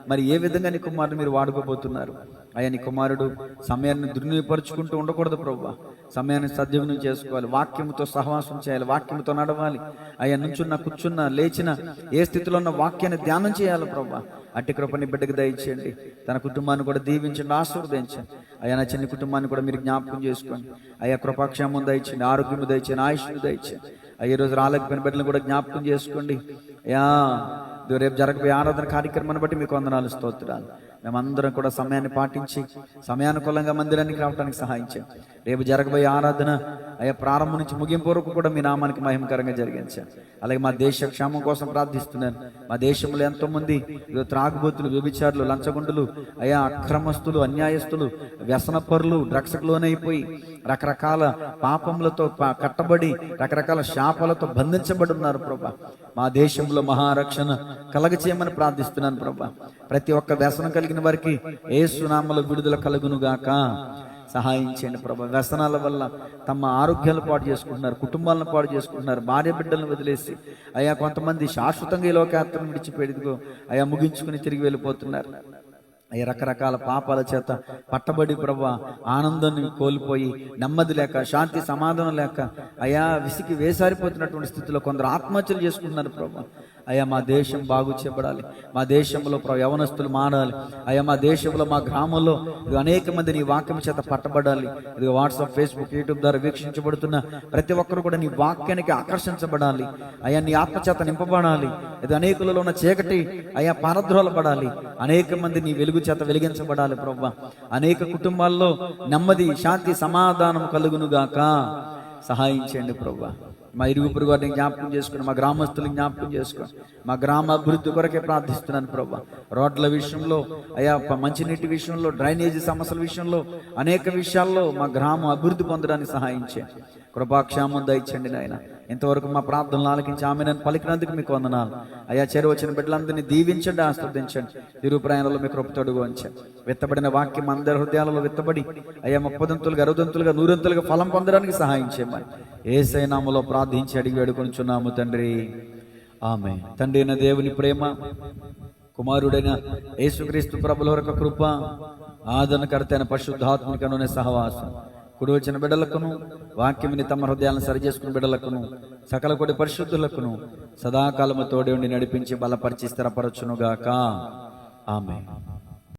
మరి ఏ విధంగా నీ కుమారుడు మీరు వాడుకోబోతున్నారు అయ్యా. నీ కుమారుడు సమయాన్ని దుర్వినియోగపరుచుకుంటూ ఉండకూడదు ప్రభా. సమయాన్ని సద్వినియోగం చేసుకోవాలి, వాక్యంతో సహవాసం చేయాలి, వాక్యంతో నడవాలి అయ్యా. నుంచున్న, కూర్చున్న, లేచిన, ఏ స్థితిలో ఉన్న వాక్యాన్ని ధ్యానం చేయాలి ప్రభా. అట్టి కృపని బిడ్డకు దయచేయండి. తన కుటుంబాన్ని కూడా దీవించండి, ఆశీర్వదించండి అయ్యా. నా చిన్న కుటుంబాన్ని కూడా మీరు జ్ఞాపకం చేసుకోండి అయ్యా. కృపాక్షేమం దయచేయండి, ఆరోగ్యం దయచేయండి, ఆయుష్ను దయచేయండి అయ్యే. రోజు రాలేకపోయిన బిడ్డలను కూడా జ్ఞాపకం చేసుకోండి అయ్యా. రేపు జరగబోయే ఆరాధన కార్యక్రమాన్ని బట్టి మీకు వందనాలు, స్తోత్రాలు. మేమందరం కూడా సమయాన్ని పాటించి సమయానుకూలంగా మందిరానికి రావడానికి సహాయం చేయండి. రేపు జరగబోయే ఆరాధన అయ్యా ప్రారంభం నుంచి ముగింపు వరకు కూడా మీ నామానికి మహిమకరంగా జరిగించండి. అలాగే మా దేశ క్షేమం కోసం ప్రార్థిస్తున్నాను. మా దేశంలో ఎంతో మంది త్రాగుబోతులు, వ్యభిచారులు, లంచగొండులు అయ్యా, అక్రమస్తులు, అన్యాయస్తులు, వ్యసనపరులు, డ్రగ్స్కు లోనైపోయి రకరకాల పాపములతో కట్టబడి రకరకాల శాపాలతో బంధించబడి ఉన్నారు ప్రభా. మా దేశంలో మహారక్షణ కలగచేయమని ప్రార్థిస్తున్నాను ప్రభా. ప్రతి ఒక్క వ్యసనం కలిగిన వారికి యేసు నామములో విడుదల కలుగునుగాక సహాయం చేయండి ప్రభా. వ్యసనాల వల్ల తమ ఆరోగ్యాలు పాడు చేసుకుంటున్నారు, కుటుంబాలను పాడు చేసుకుంటున్నారు, భార్య బిడ్డలను వదిలేసి అయ్యా కొంతమంది శాశ్వతంగా ఈ లోకయాత్రను విడిచిపెడుతూ అయ్యా ముగించుకుని తిరిగి వెళ్ళిపోతున్నారు అయ్యా. రకరకాల పాపాల చేత పట్టబడి ప్రభా ఆనందాన్ని కోల్పోయి, నెమ్మది లేక, శాంతి సమాధానం లేక అయ్యా విసికి వేసారిపోతున్నటువంటి స్థితిలో కొందరు ఆత్మహత్యలు చేసుకుంటున్నారు ప్రభా. అయ్యా మా దేశం బాగు చేయబడాలి, మా దేశంలో యవనస్తులు మారాలి అయ్యా. మా దేశంలో, మా గ్రామంలో అనేక మంది నీ వాక్యం చేత పట్టబడాలి. ఇది వాట్సాప్, ఫేస్బుక్, యూట్యూబ్ ద్వారా వీక్షించబడుతున్న ప్రతి ఒక్కరు కూడా నీ వాక్యానికి ఆకర్షించబడాలి అయ్యా. నీ ఆత్మ చేత నింపబడాలి. ఇది అనేకులలో ఉన్న చీకటి అయ్యా పారద్రోలబడాలి. అనేక మంది నీ వెలుగు చేత వెలిగించబడాలి ప్రభా. అనేక కుటుంబాల్లో నెమ్మది, శాంతి, సమాధానం కలుగునుగాక సహాయం చేయండి ప్రభా. మా ఇరుగు పొరుగు వారిని జ్ఞాపకం చేసుకుని, మా గ్రామస్తులను జ్ఞాపకం చేసుకుని, మా గ్రామ అభివృద్ధి కొరకే ప్రార్థిస్తున్నాను ప్రభా. రోడ్ల విషయంలో అయ్యా, మంచినీటి విషయంలో, డ్రైనేజీ సమస్యల విషయంలో, అనేక విషయాల్లో మా గ్రామం అభివృద్ధి పొందడానికి సహాయం చేయండి. కృపాక్షేమం దయచండి నాయన. ఇంతవరకు మా ప్రార్థనలు ఆలకించి ఆమె నన్ను పలికినందుకు మీకు వందనాలు అయ్యా. చేరువచ్చిన బిడ్డలందరినీ దీవించండి, ఆస్వాదించండి. తిరుగు ప్రయాణంలో మీకు కృపతోడుగా ఉంచండి. విత్తబడిన వాక్యం అందరి హృదయాలలో విత్తబడి అయ్యా 30ంతులుగా, 60ంతులుగా, 100ంతులుగా ఫలం పొందడానికి సహాయం చేయమని యేసయ్య నామములో ప్రార్థించి అడిగి వేడుకొనుచున్నాము తండ్రి, ఆమేన్. తండ్రి అయిన దేవుని ప్రేమ, కుమారుడైన యేసుక్రీస్తు ప్రభుల యొక్క కృప, ఆదరణకర్త అయిన పరిశుద్ధాత్మకనునే సహవాసం కుడి వచ్చిన బిడ్డలకును, వాక్యముని తమ హృదయాలను సరిచేసుకున్న బిడ్డలకును, సకల కొడి పరిశుద్ధులకును సదాకాలము తోడే ఉండి నడిపించి బలపరిచి స్థిరపరచునుగాక. ఆమేన్.